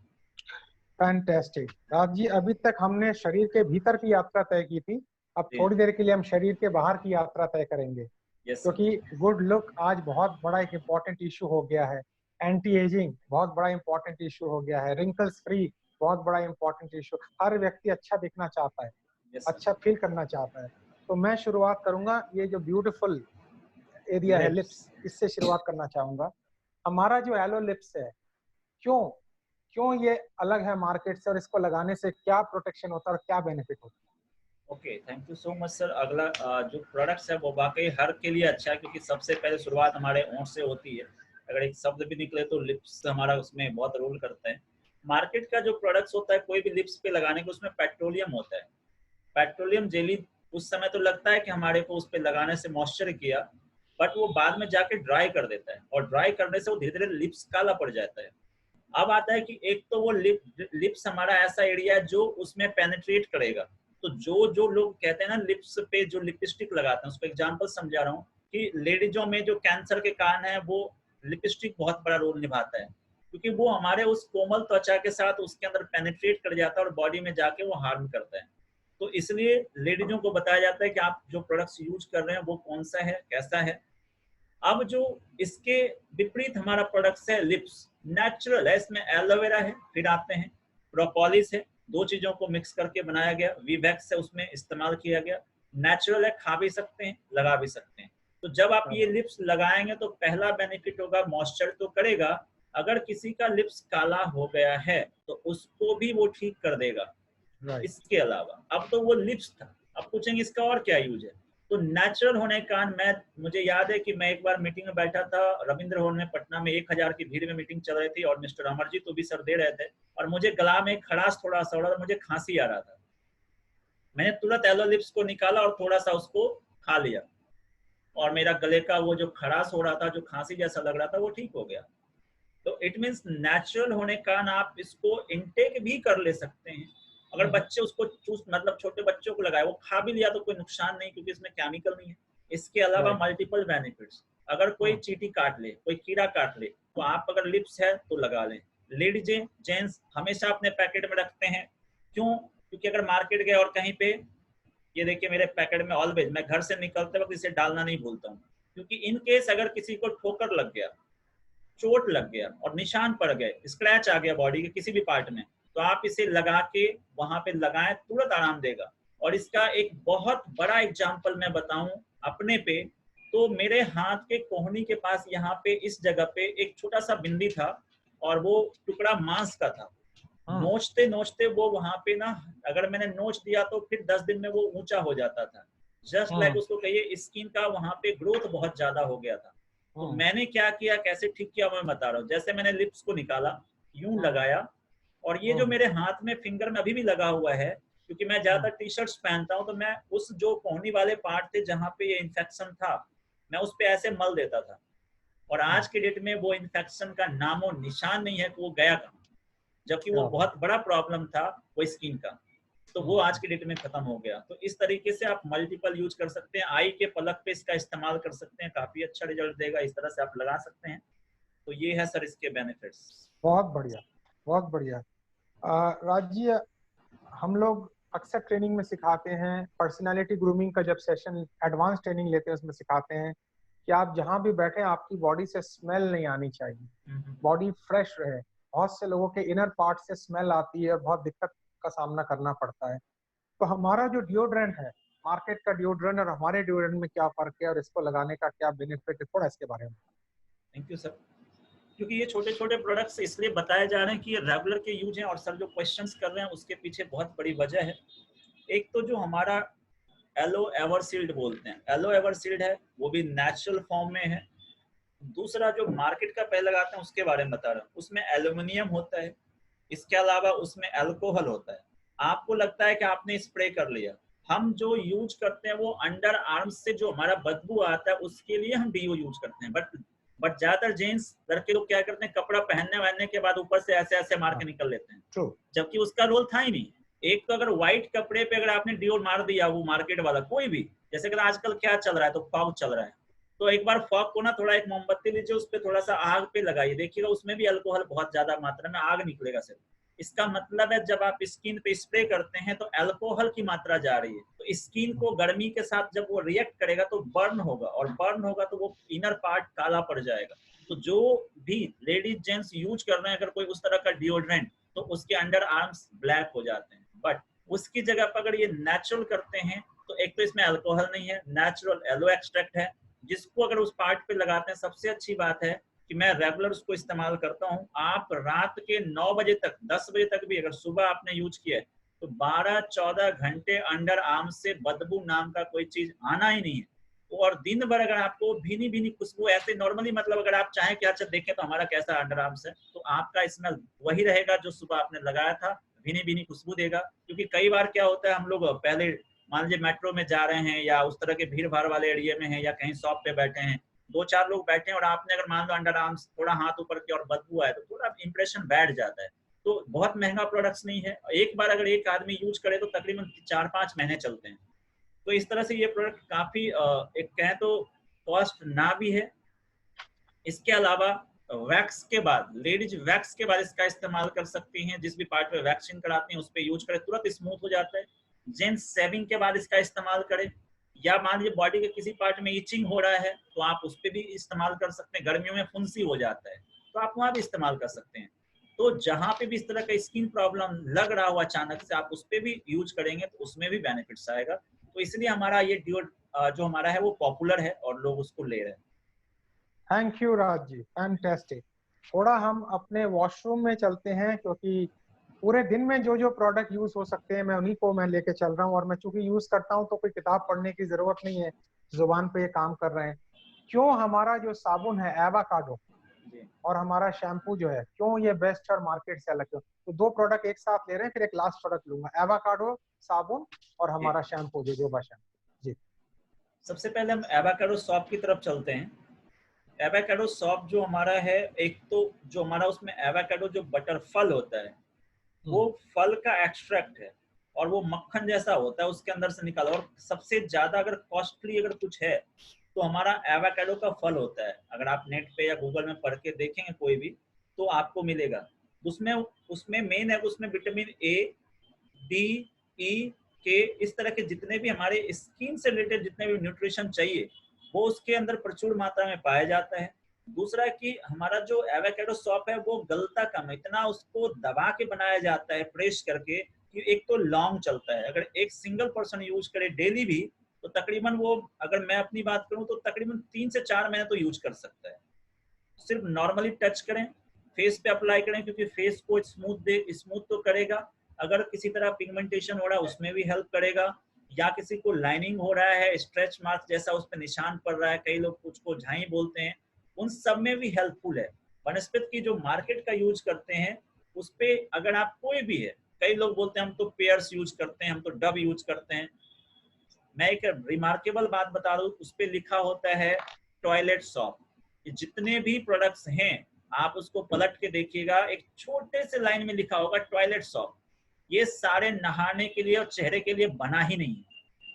फैंटास्टिक। राज जी, अभी तक हमने शरीर के भीतर की यात्रा तय की थी, अब थोड़ी देर के लिए हम शरीर के बाहर की यात्रा तय करेंगे, क्योंकि गुड लुक आज बहुत बड़ा एक इम्पोर्टेंट इशू हो गया है, एंटी एजिंग बहुत बड़ा इम्पोर्टेंट इशू हो गया है, रिंकल्स फ्री बहुत बड़ा इम्पोर्टेंट इशू। हर व्यक्ति अच्छा दिखना चाहता है, अच्छा फील करना चाहता है। तो मैं शुरुआत करूंगा, ये जो ब्यूटीफुल एरिया है लिप्स, इससे शुरुआत करना चाहूंगा। हमारा जो एलो लिप्स है, क्यों ये अलग है मार्केट से, और इसको लगाने से क्या प्रोटेक्शन होता है और क्या बेनिफिट होता है? Okay, thank you so much sir. अगला जो प्रोडक्ट्स है वो वाकई हर के लिए अच्छा है, क्योंकि सबसे पहले शुरुआत हमारे होंठ से होती है। अगर एक शब्द भी निकले तो लिप्स हमारा उसमें बहुत रोल करता है। मार्केट का जो प्रोडक्ट्स होता है कोई भी लिप्स पे लगाने को, उसमें पेट्रोलियम होता है, पेट्रोलियम जेली। उस समय तो लगता है कि हमारे को उस पर लगाने से मॉइस्चर किया, बट वो बाद में जाके ड्राई कर देता है, और ड्राई करने से वो धीरे धीरे लिप्स काला पड़ जाता है। अब आता है कि एक तो वो लिप्स हमारा ऐसा एरिया है जो उसमें पेनिट्रेट करेगा। तो जो लोग कहते हैं ना लिप्स पे जो लिपस्टिक लगाते हैं, उसको एग्जांपल समझा रहा हूँ कि लेडीजों में जो कैंसर के कारण है वो लिपस्टिक बहुत बड़ा रोल निभाता है, क्योंकि वो हमारे उस कोमल त्वचा के साथ उसके अंदर पेनिट्रेट कर जाता है और बॉडी में जाके वो हार्म करता है। तो इसलिए लेडीजों को बताया जाता है कि आप जो प्रोडक्ट्स यूज कर रहे हैं वो कौन सा है, कैसा है। अब जो इसके विपरीत हमारा प्रोडक्ट्स है लिप्स, नेचुरल है, इसमें एलोवेरा है, फिर आते हैं प्रोपोलिस है, दो चीजों को मिक्स करके बनाया गया, वीवैक्स है उसमें इस्तेमाल किया गया, नेचुरल है, खा भी सकते हैं, लगा भी सकते हैं। तो जब आप ये लिप्स लगाएंगे तो पहला बेनिफिट होगा, मॉइस्चर तो करेगा, अगर किसी का लिप्स काला हो गया है तो उसको भी वो ठीक कर देगा। इसके अलावा अब तो वो लिप्स था, अब पूछेंगे इसका और क्या यूज है। तो नेचुरल होने का मुझे याद है कि मैं एक बार मीटिंग में बैठा था रविंद्र हॉल में पटना में, 1000 की भीड़ में मीटिंग चल रही थी, और मिस्टर अमरजीत तो भी सर दे रहे थे, और मुझे गला में खराश थोड़ा सा हो रहा था, मुझे खांसी आ रहा था। मैंने तुरंत एलो लिप्स को निकाला और थोड़ा सा उसको खा लिया, और मेरा गले का वो जो खराश हो रहा था, जो खांसी जैसा लग रहा था, वो ठीक हो गया। तो इट मीन्स नेचुरल होने का आप इसको इनटेक भी कर ले सकते हैं। अगर बच्चे उसको चूस मतलब छोटे बच्चों को लगाए, वो खा भी लिया तो कोई नुकसान नहीं, क्योंकि इसमें केमिकल नहीं है। इसके अलावा मल्टीपल बेनिफिट्स, अगर कोई चींटी काट ले, कोई कीड़ा काट ले, तो आप अगर लिप्स है तो लगा लें। लेडीज जेंट्स हमेशा अपने पैकेट में रखते हैं, क्यों? क्योंकि अगर मार्केट गए और कहीं पे, ये देखिए मेरे पैकेट में ऑलवेज, मैं घर से निकलते वक्त इसे डालना नहीं भूलता हूँ, क्योंकि इन केस अगर किसी को ठोकर लग गया, चोट लग गया और निशान पड़ गए, स्क्रैच आ गया बॉडी के किसी भी पार्ट में, तो आप इसे लगा के वहां पे लगाएं, तुरंत आराम देगा। और इसका एक बहुत बड़ा एग्जांपल मैं बताऊं अपने पे, तो मेरे हाथ के कोहनी के पास यहाँ पे इस जगह पे एक छोटा सा बिंदी था, और वो टुकड़ा मांस का था। नोचते नोचते वो वहां पे ना, अगर मैंने नोच दिया तो फिर 10 दिन में वो ऊंचा हो जाता था, जस्ट लाइक उसको कहिए स्किन का वहां पे ग्रोथ बहुत ज्यादा हो गया था। तो मैंने क्या किया, कैसे ठीक किया, मैं बता रहा हूँ। जैसे मैंने लिप्स को निकाला, यूं लगाया, और ये जो मेरे हाथ में फिंगर में अभी भी लगा हुआ है, क्योंकि मैं ज्यादातर टी शर्ट्स पहनता हूँ, तो मैं उस जो कोहनी वाले पार्ट थे जहाँ पे ये इन्फेक्शन था, मैं उस पे ऐसे मल देता था, और आज के डेट में वो इन्फेक्शन का नामो निशान नहीं है कि वो गया कहाँ, जबकि वो बहुत बड़ा प्रॉब्लम था वो स्किन का, तो वो आज के डेट में खत्म हो गया। तो इस तरीके से आप मल्टीपल यूज कर सकते हैं, आई के पलक पे इसका इस्तेमाल कर सकते हैं, काफी अच्छा रिजल्ट देगा, इस तरह से आप लगा सकते हैं। तो ये है सर इसके बेनिफिट्स। बहुत बढ़िया, बहुत बढ़िया। राज जी, हम लोग अक्सर ट्रेनिंग में सिखाते हैं, पर्सनालिटी ग्रूमिंग का जब सेशन एडवांस ट्रेनिंग लेते हैं उसमें सिखाते हैं कि आप जहां भी बैठे आपकी बॉडी से स्मेल नहीं आनी चाहिए, बॉडी फ्रेश रहे। बहुत से लोगों के इनर पार्ट से स्मेल आती है और बहुत दिक्कत का सामना करना पड़ता है। तो हमारा जो डिओड्रेंट है, मार्केट का डिओड्रेंट और हमारे डिओड्रेंट में क्या फर्क है, और इसको लगाने का क्या बेनिफिट है, थोड़ा इसके बारे में। Thank you sir. क्योंकि ये छोटे छोटे प्रोडक्ट्स इसलिए बताए जा रहे हैं कि ये रेगुलर के यूज हैं, और सर जो क्वेश्चंस कर रहे हैं उसके पीछे बहुत बड़ी वजह है। एक तो जो हमारा एलो एवरसील्ड बोलते हैं, एलो एवरसील्ड है, वो भी नेचुरल फॉर्म में है। दूसरा जो मार्केट का पहले लगाते हैं उसके बारे में बता रहा हूँ, उसमें एल्यूमिनियम होता है, इसके अलावा उसमें अल्कोहल होता है। आपको लगता है कि आपने स्प्रे कर लिया, हम जो यूज करते हैं वो अंडर आर्म्स से जो हमारा बदबू आता है उसके लिए हम डीओ यूज करते हैं। बट ज्यादातर जेंट्स लड़के लोग क्या करते हैं, कपड़ा पहनने के बाद ऊपर से ऐसे ऐसे मार के निकल लेते हैं, जबकि उसका रोल था ही नहीं। एक तो अगर व्हाइट कपड़े पे अगर आपने डीओ मार दिया, वो मार्केट वाला कोई भी, जैसे कि आजकल क्या चल रहा है, तो फॉग चल रहा है, तो एक बार फॉग को ना थोड़ा एक मोमबत्ती लीजिए, उस पर थोड़ा सा आग पे लगाइए, देखिएगा उसमें भी अल्कोहल बहुत ज्यादा मात्रा में आग निकलेगा सिर्फ। इसका मतलब है जब आप स्किन पे स्प्रे करते हैं तो अल्कोहल की मात्रा जा रही है, तो स्किन को गर्मी के साथ जब वो रिएक्ट करेगा तो बर्न होगा, और बर्न होगा तो वो इनर पार्ट काला पड़ जाएगा। तो जो भी लेडीज जेंट्स यूज कर रहे हैं अगर कोई उस तरह का डिओड्रेंट, तो उसके अंडर आर्म्स ब्लैक हो जाते हैं। बट उसकी जगह पर अगर ये नेचुरल करते हैं तो एक तो इसमें अल्कोहल नहीं है, नेचुरल एलो एक्सट्रैक्ट है, जिसको अगर उस पार्ट पे लगाते हैं, सबसे अच्छी बात है कि मैं रेगुलर उसको इस्तेमाल करता हूँ। आप रात के 9 बजे तक, 10 बजे तक भी अगर सुबह आपने यूज किया है तो 12-14 घंटे अंडर आर्म से बदबू नाम का कोई चीज आना ही नहीं है। और दिन भर अगर आपको भीनी भीनी खुशबू ऐसे नॉर्मली, मतलब अगर आप चाहें कि अच्छा देखें तो हमारा कैसा अंडर आर्म्स है, तो आपका स्मेल वही रहेगा जो सुबह आपने लगाया था, भीनी भीनी खुशबू देगा। क्योंकि कई बार क्या होता है, हम लोग पहले मान लीजिए मेट्रो में जा रहे हैं या उस तरह के भीड़ भाड़ वाले एरिया में हैं या कहीं शॉप पे बैठे हैं, 2-4 लोग बैठे हैं और आपने अगर मान लो अंडर आर्म्स थोड़ा हाथ ऊपर किया और बदबू आए तो थोड़ा इंप्रेशन बैठ जाता है। तो बहुत महंगा प्रोडक्ट्स नहीं है, एक बार अगर एक आदमी यूज करे तो तकरीबन 4-5 महीने चलते हैं। तो इस तरह से ये प्रोडक्ट काफी एक कहें तो कॉस्ट ना भी है। इसके अलावा वैक्स के बाद, लेडीज वैक्स के बाद इसका इस्तेमाल कर सकती हैं, जिस भी पार्ट पे वैक्सीन कराती हैं उस पर यूज करें, तुरंत स्मूथ हो जाता है। जेंट्स सेविंग के बाद इसका इस्तेमाल करें, या मान लीजिए बॉडी के किसी पार्ट में इचिंग हो रहा है तो आप उस पर भी इस्तेमाल कर सकते हैं। गर्मियों में फुंसी हो जाता है तो आप वहां भी इस्तेमाल कर सकते हैं। तो जहां पे भी इस तरह का स्किन प्रॉब्लम लग रहा हो अचानक से, आप उस पर भी यूज करेंगे तो उसमें भी बेनिफिट्स आएगा। तो इसलिए हमारा ये डिओ जो हमारा है वो पॉपुलर है और लोग उसको ले रहे हैं। Thank you Raj ji, fantastic. थोड़ा हम अपने वॉशरूम में चलते हैं, क्योंकि पूरे दिन में जो जो प्रोडक्ट यूज हो सकते हैं मैं उन्हीं को मैं लेके चल रहा हूँ। और मैं चूंकि यूज करता हूँ तो कोई किताब पढ़ने की जरूरत नहीं है, जुबान पे ये काम कर रहे हैं। क्यों हमारा जो साबुन है एवाकाडो और हमारा शैम्पू जो है, क्यों ये बेस्ट और मार्केट से अलग क्यों? तो दो प्रोडक्ट एक साथ ले रहे हैं, फिर एक लास्ट प्रोडक्ट लूंगा, एवाकाडो साबुन और हमारा शैम्पू जो जोबा शैम्पू। जी, सबसे पहले हम एवाकाडो सॉप की तरफ चलते हैं। एवाकाडो सॉप जो हमारा है, एक तो जो हमारा उसमें एवाकाडो जो बटर फल होता है वो फल का एक्सट्रैक्ट है और वो मक्खन जैसा होता है उसके अंदर से निकाला। और सबसे ज्यादा अगर कॉस्टली अगर कुछ है तो हमारा एवाकाडो का फल होता है। अगर आप नेट पे या गूगल में पढ़ के देखेंगे कोई भी तो आपको मिलेगा। उसमें उसमें मेन है, उसमें विटामिन ए, डी, ई, के, इस तरह के जितने भी हमारे स्किन से रिलेटेड जितने भी न्यूट्रिशन चाहिए वो उसके अंदर प्रचुर मात्रा में पाया जाता है। दूसरा कि हमारा जो एवोकाडो सॉप है वो गलता कम है, इतना उसको दबा के बनाया जाता है प्रेस करके कि एक तो लॉन्ग चलता है। अगर एक सिंगल पर्सन यूज करे डेली भी तो तकरीबन वो, अगर मैं अपनी बात करूं तो तकरीबन 3 से 4 महीने तो यूज कर सकता है। सिर्फ नॉर्मली टच करें, फेस पे अप्लाई करें, क्योंकि फेस को स्मूथ तो करेगा। अगर किसी तरह पिगमेंटेशन हो रहा है उसमें भी हेल्प करेगा, या किसी को लाइनिंग हो रहा है, स्ट्रेच मार्क जैसा उस पर निशान पड़ रहा है, कई लोग उसको झाई बोलते हैं, उन सब में भी हेल्पफुल है। वनस्पति की जो मार्केट का यूज करते हैं उस पे अगर आप कोई भी है, कई लोग बोलते हैं हम तो पेयर्स यूज करते हैं, हम तो डब यूज करते हैं। मैं एक रिमार्केबल बात बता दूं, उस पे लिखा होता है टॉयलेट सॉप। जितने भी प्रोडक्ट्स हैं आप उसको पलट के देखिएगा, एक छोटे से लाइन में लिखा होगा टॉयलेट सॉप। ये सारे नहाने के लिए और चेहरे के लिए बना ही नहीं है,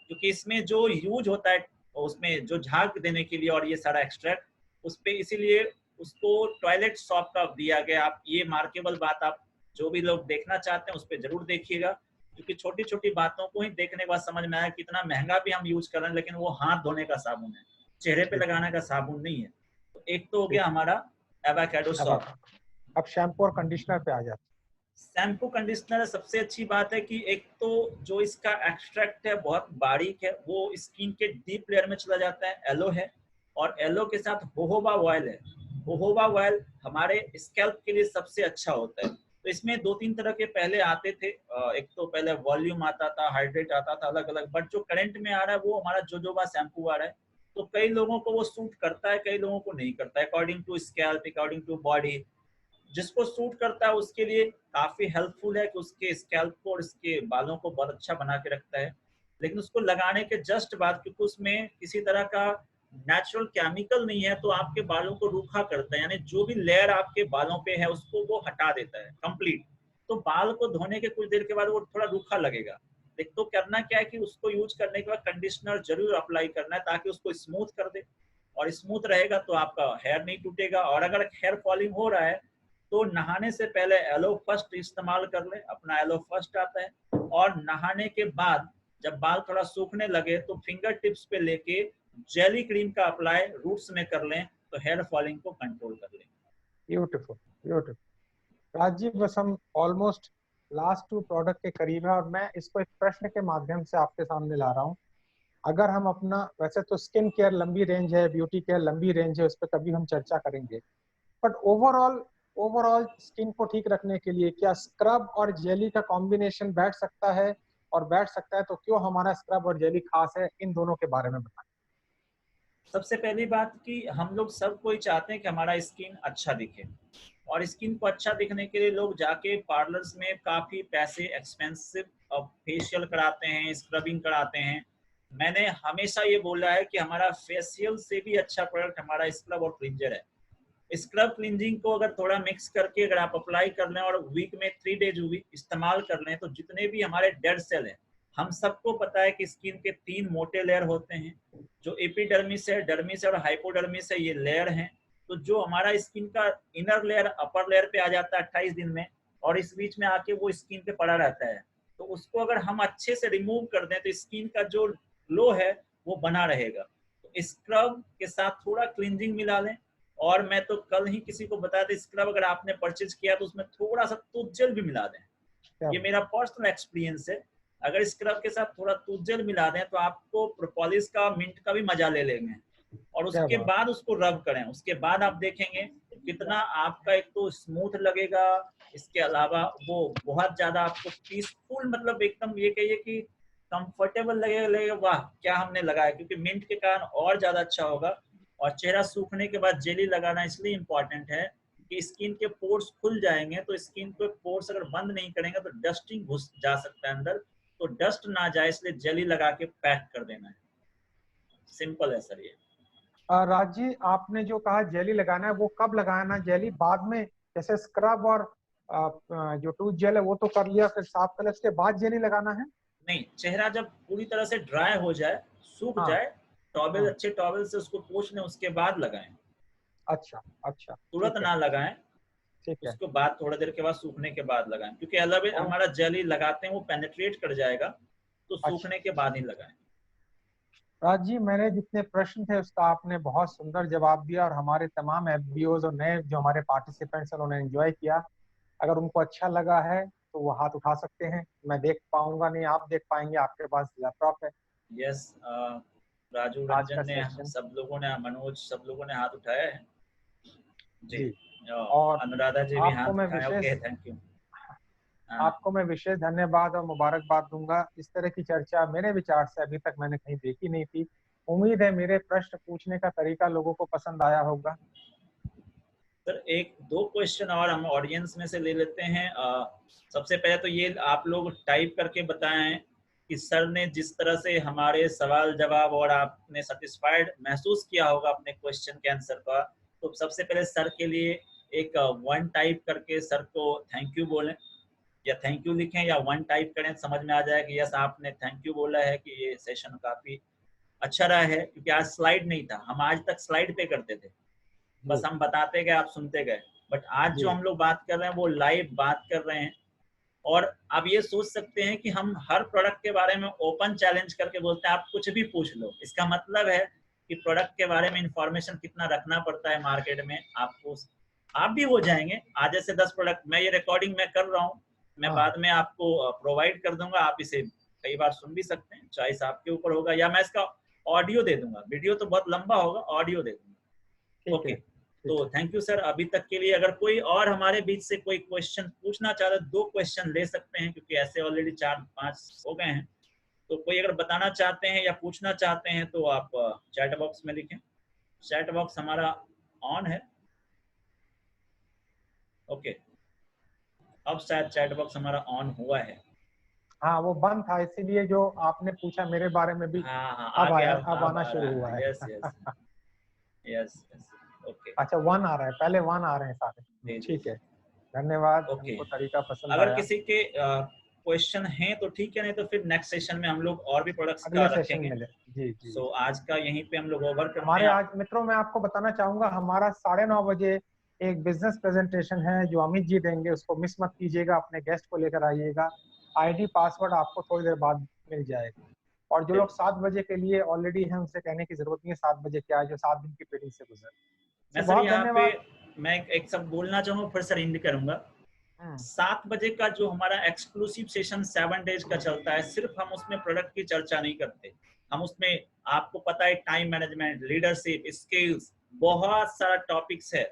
क्योंकि इसमें जो यूज होता है उसमें जो झाग देने के लिए और ये सारा एक्सट्रैक्ट उस पे, इसीलिए उसको टॉयलेट सॉप का दिया गया। आप ये मार्केबल बात आप जो भी लोग देखना चाहते हैं उस पर जरूर देखिएगा, क्योंकि छोटी छोटी बातों को ही देखने के बाद समझ में आया कितना महंगा भी हम यूज कर रहे हैं, लेकिन वो हाथ धोने का साबुन है, चेहरे पे लगाने का साबुन नहीं है। तो एक तो हो गया हमारा एवोकाडो सॉप। अब शैम्पू और कंडीशनर पे आ जाते हैं। शैम्पू कंडीशनर सबसे अच्छी बात है कि एक तो जो इसका एक्सट्रैक्ट है बहुत बारीक है, वो स्किन के डीप लेयर में चला जाता है। एलो है और एलो के साथ जोजोबा ऑयल है। जोजोबा ऑयल हमारे स्कैल्प के लिए सबसे अच्छा होता है। तो इसमें 2-3 तरह के पहले आते थे, एक तो पहले वॉल्यूम आता था, हाइड्रेट आता था, अलग अलग। बट जो करंट में आ रहा है वो हमारा जोजोबा शैम्पू आ रहा है। तो कई लोगों को वो सूट करता है, कई लोगों को नहीं करता है, according to scalp, according to body. जिसको सूट करता है उसके लिए काफी हेल्पफुल है कि उसके स्कैल्प को और उसके बालों को बहुत अच्छा बना के रखता है। लेकिन उसको लगाने के जस्ट बाद, क्योंकि उसमें किसी तरह का नेचुरल केमिकल नहीं है, तो आपके बालों को रूखा करता है, यानी जो भी लेयर आपके बालों पे है उसको वो हटा देता है कंप्लीट। तो बाल को धोने के कुछ देर के बाद वो थोड़ा रूखा लगेगा। देख, तो करना क्या है कि उसको यूज करने के बाद कंडीशनर जरूर अप्लाई करना है, ताकि उसको स्मूथ कर दे, और स्मूथ रहेगा तो आपका हेयर नहीं टूटेगा। और अगर हेयर फॉलिंग हो रहा है तो नहाने से पहले एलो फर्स्ट इस्तेमाल कर ले, अपना एलो फर्स्ट आता है। और नहाने के बाद जब बाल थोड़ा सूखने लगे तो फिंगर टिप्स पे लेके जेली क्रीम का अप्लाई रूट्स में कर लें, तो हेयर फॉलिंग को कंट्रोल कर लें। Beautiful beautiful. राजीव, बस हम ऑलमोस्ट लास्ट 2 प्रोडक्ट के करीब है, और मैं इसको एक प्रश्न के माध्यम से आपके सामने ला रहा हूँ। अगर हम अपना, वैसे तो स्किन केयर लंबी रेंज है, ब्यूटी केयर लंबी रेंज है, उस पर कभी हम चर्चा करेंगे, बट ओवरऑल स्किन को ठीक रखने के लिए क्या स्क्रब और जेली का कॉम्बिनेशन बैठ सकता है? और बैठ सकता है तो क्यों हमारा स्क्रब और जेली खास है? इन दोनों के बारे में बताएं। सबसे पहली बात कि हम लोग सब कोई चाहते हैं कि हमारा स्किन अच्छा दिखे, और स्किन को अच्छा दिखने के लिए लोग जाके पार्लर्स में काफ़ी पैसे एक्सपेंसिव फेशियल कराते हैं, स्क्रबिंग कराते हैं। मैंने हमेशा ये बोला है कि हमारा फेशियल से भी अच्छा प्रोडक्ट हमारा स्क्रब और क्लिंजर है। स्क्रब क्लिंजिंग को अगर थोड़ा मिक्स करके अगर आप अप्लाई कर लें और वीक में 3 डेज इस्तेमाल कर लें, तो जितने भी हमारे डेड सेल हैं, हम सबको पता है कि स्किन के 3 मोटे लेयर होते हैं, जो एपिडर्मिस है, डर्मिस है और हाइपोडर्मिस है, ये लेयर हैं। तो जो हमारा स्किन का इनर लेयर अपर लेयर पे आ जाता है 28 दिन में, और इस बीच में आके वो स्किन पे पड़ा रहता है, तो उसको अगर हम अच्छे से रिमूव कर दें तो स्किन का जो ग्लो है वो बना रहेगा। तो स्क्रब के साथ थोड़ा क्लिंजिंग मिला लें। और मैं तो कल ही किसी को बताया था, स्क्रब अगर आपने परचेज किया तो उसमें थोड़ा सा टूथ जेल भी मिला दें। ये मेरा पर्सनल एक्सपीरियंस है। अगर स्क्रब के साथ थोड़ा टूथ जेल मिला दें तो आपको प्रोपोलिस का, मिंट का भी मजा ले लेंगे। और उसके बाद उसको रब करें, उसके बाद आप देखेंगे कितना आपका एक तो स्मूथ लगेगा, इसके अलावा वो बहुत ज्यादा आपको पीसफुल, मतलब एकदम ये कहिए कि कंफर्टेबल लगेगा, वाह क्या हमने लगाया, क्योंकि मिंट के कारण और ज्यादा अच्छा होगा। और चेहरा सूखने के बाद जेली लगाना इसलिए इम्पोर्टेंट है कि स्किन के पोर्स खुल जाएंगे, तो स्किन के पोर्स अगर बंद नहीं करेंगे तो डस्टिंग घुस जा सकता है अंदर, तो डस्ट ना जाए इसलिए जेली लगा के पैक कर देना है। सिंपल है सर ये। राजी, आपने जो कहा जेली लगाना है, वो कब लगाना है जेली? बाद में? जैसे स्क्रब और जो टूथ जेल है वो तो कर लिया, फिर साफ कर लिया, उसके बाद जेली लगाना है? नहीं, चेहरा जब पूरी तरह से ड्राई हो जाए, सूख हाँ जाए, टॉवल, हाँ। अच्छे टॉवल से उसको पोंछ लें, उसके बाद लगाएं। अच्छा अच्छा, तुरंत ठीक है ना लगाएं, ठीक है। उसके बाद थोड़ी देर के बाद सूखने के बाद लगाएं, क्योंकि अलग ओ, हमारा जेली लगाते हैं वो पेनिट्रेट कर जाएगा, तो अच्छा। सूखने के बाद ही लगाएं। राज जी, मेरे जितने प्रश्न थे उसका आपने बहुत सुंदर जवाब दिया, और हमारे तमाम एफबीओज और नए जो हमारे पार्टिसिपेंट्स हैं उन्होंने एंजॉय किया। अगर उनको अच्छा लगा है तो वो हाथ उठा सकते हैं। मैं देख पाऊंगा नहीं, आप देख पाएंगे, आपके पास लैपटॉप है। यस, राजू, आज का रंजन ने, सेशन। सब लोगों ने, मनोज, सब लोगों ने हाथ उठाया है जी। जी। और अनुराधा जी भी आपको हाथ मैं उठाए, विशेष ओके, थैंक यू। आपको मैं विशेष धन्यवाद और मुबारकबाद दूंगा। इस तरह की चर्चा मेरे विचार से अभी तक मैंने कहीं देखी नहीं थी। उम्मीद है मेरे प्रश्न पूछने का तरीका लोगों को पसंद आया होगा। सर एक दो क्वेश्चन और हम ऑडियंस में से ले लेते हैं। सबसे पहले तो ये आप लोग टाइप करके बताएं कि सर ने जिस तरह से हमारे सवाल जवाब और आपने सेटिस्फाइड महसूस किया होगा अपने क्वेश्चन के आंसर का, तो सबसे पहले सर के लिए एक 1 टाइप करके सर को थैंक यू बोलें, या थैंक यू लिखें या 1 टाइप करें, समझ में आ जाए कि यस आपने थैंक यू बोला है, कि ये सेशन काफी अच्छा रहा है। क्योंकि आज स्लाइड नहीं था, हम आज तक स्लाइड पे करते थे, बस जी हम बताते गए, आप सुनते गए। बट आज जो जी हम लोग बात कर रहे हैं वो लाइव बात कर रहे हैं। और आप ये सोच सकते हैं कि हम हर प्रोडक्ट के बारे में ओपन चैलेंज करके बोलते हैं आप कुछ भी पूछ लो। इसका मतलब है कि प्रोडक्ट के बारे में इंफॉर्मेशन कितना रखना पड़ता है मार्केट में। आपको, आप भी हो जाएंगे आधे से 10 प्रोडक्ट। मैं ये रिकॉर्डिंग मैं कर रहा हूँ, मैं हाँ बाद में आपको प्रोवाइड कर दूंगा, आप इसे कई बार सुन भी सकते हैं, चॉइस आपके ऊपर होगा, या मैं इसका ऑडियो दे दूंगा, वीडियो तो बहुत लंबा होगा, ऑडियो दे दूंगा। ठीक ओके, है तो ठीक है। थैंक यू सर अभी तक के लिए। अगर कोई और हमारे बीच से कोई क्वेश्चन पूछना चाहता है, 2 क्वेश्चन ले सकते हैं, क्योंकि ऐसे ऑलरेडी 4-5 हो गए हैं। तो कोई अगर बताना चाहते हैं या पूछना चाहते हैं तो आप चैट बॉक्स में लिखें। चैट बॉक्स हमारा ऑन है। ओके, अब शायद चैट बॉक्स हमारा ऑन हुआ है। हाँ वो बंद था, इसीलिए जो आपने पूछा मेरे बारे में भी हाँ हाँ अब आया, अब अब आना आ शुरू रहा हुआ है। है। Yes yes yes yes okay. अच्छा 1 आ रहा है, पहले 1 आ रहे हैं सारे। जी जी ठीक है, धन्यवाद, ओके। हमको तरीका पसंद अगर आया। किसी के क्वेश्चन हैं तो ठीक है, नहीं तो फिर नेक्स्ट सेशन में हम लोग और भी प्रोडक्ट्स का अगले सेशन रखेंगे। में ले, जी जी। सो आज का यहीं पे हम लोग ओवर करते हमारे हैं। आज मित्रों मैं आपको बताना चाहूंगा, हमारा 9:30 बजे एक बिजनेस प्रेजेंटेशन है जो अमित जी देंगे, उसको मिस मत कीजिएगा, अपने गेस्ट को लेकर आइएगा। आईडी पासवर्ड आपको थोड़ी देर बाद मिल जाएगा। और जो लोग 7 बजे के लिए ऑलरेडी हैं उनसे कहने की जरूरत नहीं है 7 बजे क्या है, जो 7 दिन की ट्रेनिंग से गुजर। मैं सर बहुत यहाँ पे धन्यवाद। मैं एक सब बोलना चाहूँगा, फिर सर एंड करूंगा। 7 बजे का जो हमारा एक्सक्लूसिव सेशन 7 डेज का चलता है, सिर्फ हम उसमें प्रोडक्ट की चर्चा नहीं करते, हम उसमें आपको पता है टाइम मैनेजमेंट, लीडरशिप स्किल्स, बहुत सारा टॉपिक्स है,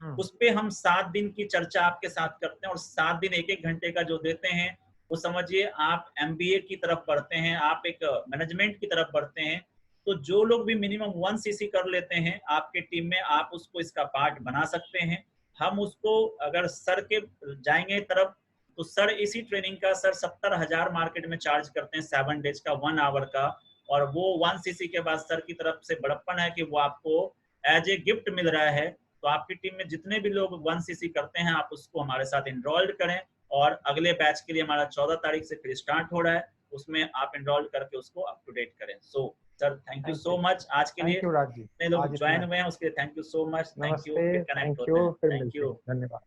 उस पे हम 7 दिन की चर्चा आपके साथ करते हैं। और 7 दिन 1-1 घंटे का जो देते हैं वो समझिए आप MBA की तरफ बढ़ते हैं, आप एक मैनेजमेंट की तरफ बढ़ते हैं। तो जो लोग भी मिनिमम 1 CC कर लेते हैं आपके टीम में, आप उसको इसका पार्ट बना सकते हैं। हम उसको अगर सर के जाएंगे तरफ तो सर इसी ट्रेनिंग का सर 70,000 मार्केट में चार्ज करते हैं 7 डेज का 1 आवर का। और वो 1 CC के बाद सर की तरफ से बड़प्पन है कि वो आपको एज ए गिफ्ट मिल रहा है। तो आपकी टीम में जितने भी लोग 1 CC करते हैं आप उसको हमारे साथ एनरोल्ड करें। और अगले बैच के लिए हमारा 14 तारीख से फिर स्टार्ट हो रहा है, उसमें आप एनरोल करके उसको अप टू डेट करें। So sir thank you so much आज के लिए। थैंक यू राज जी, जितने लोग आज इतना ज्वाइन ही। हुए हैं उसके लिए thank you so much. Thank you, नमस्ते, फिर कनेक्ट थैंक होते यू, हैं। फिर थैंक मिलते यू। हैं, धन्यवाद।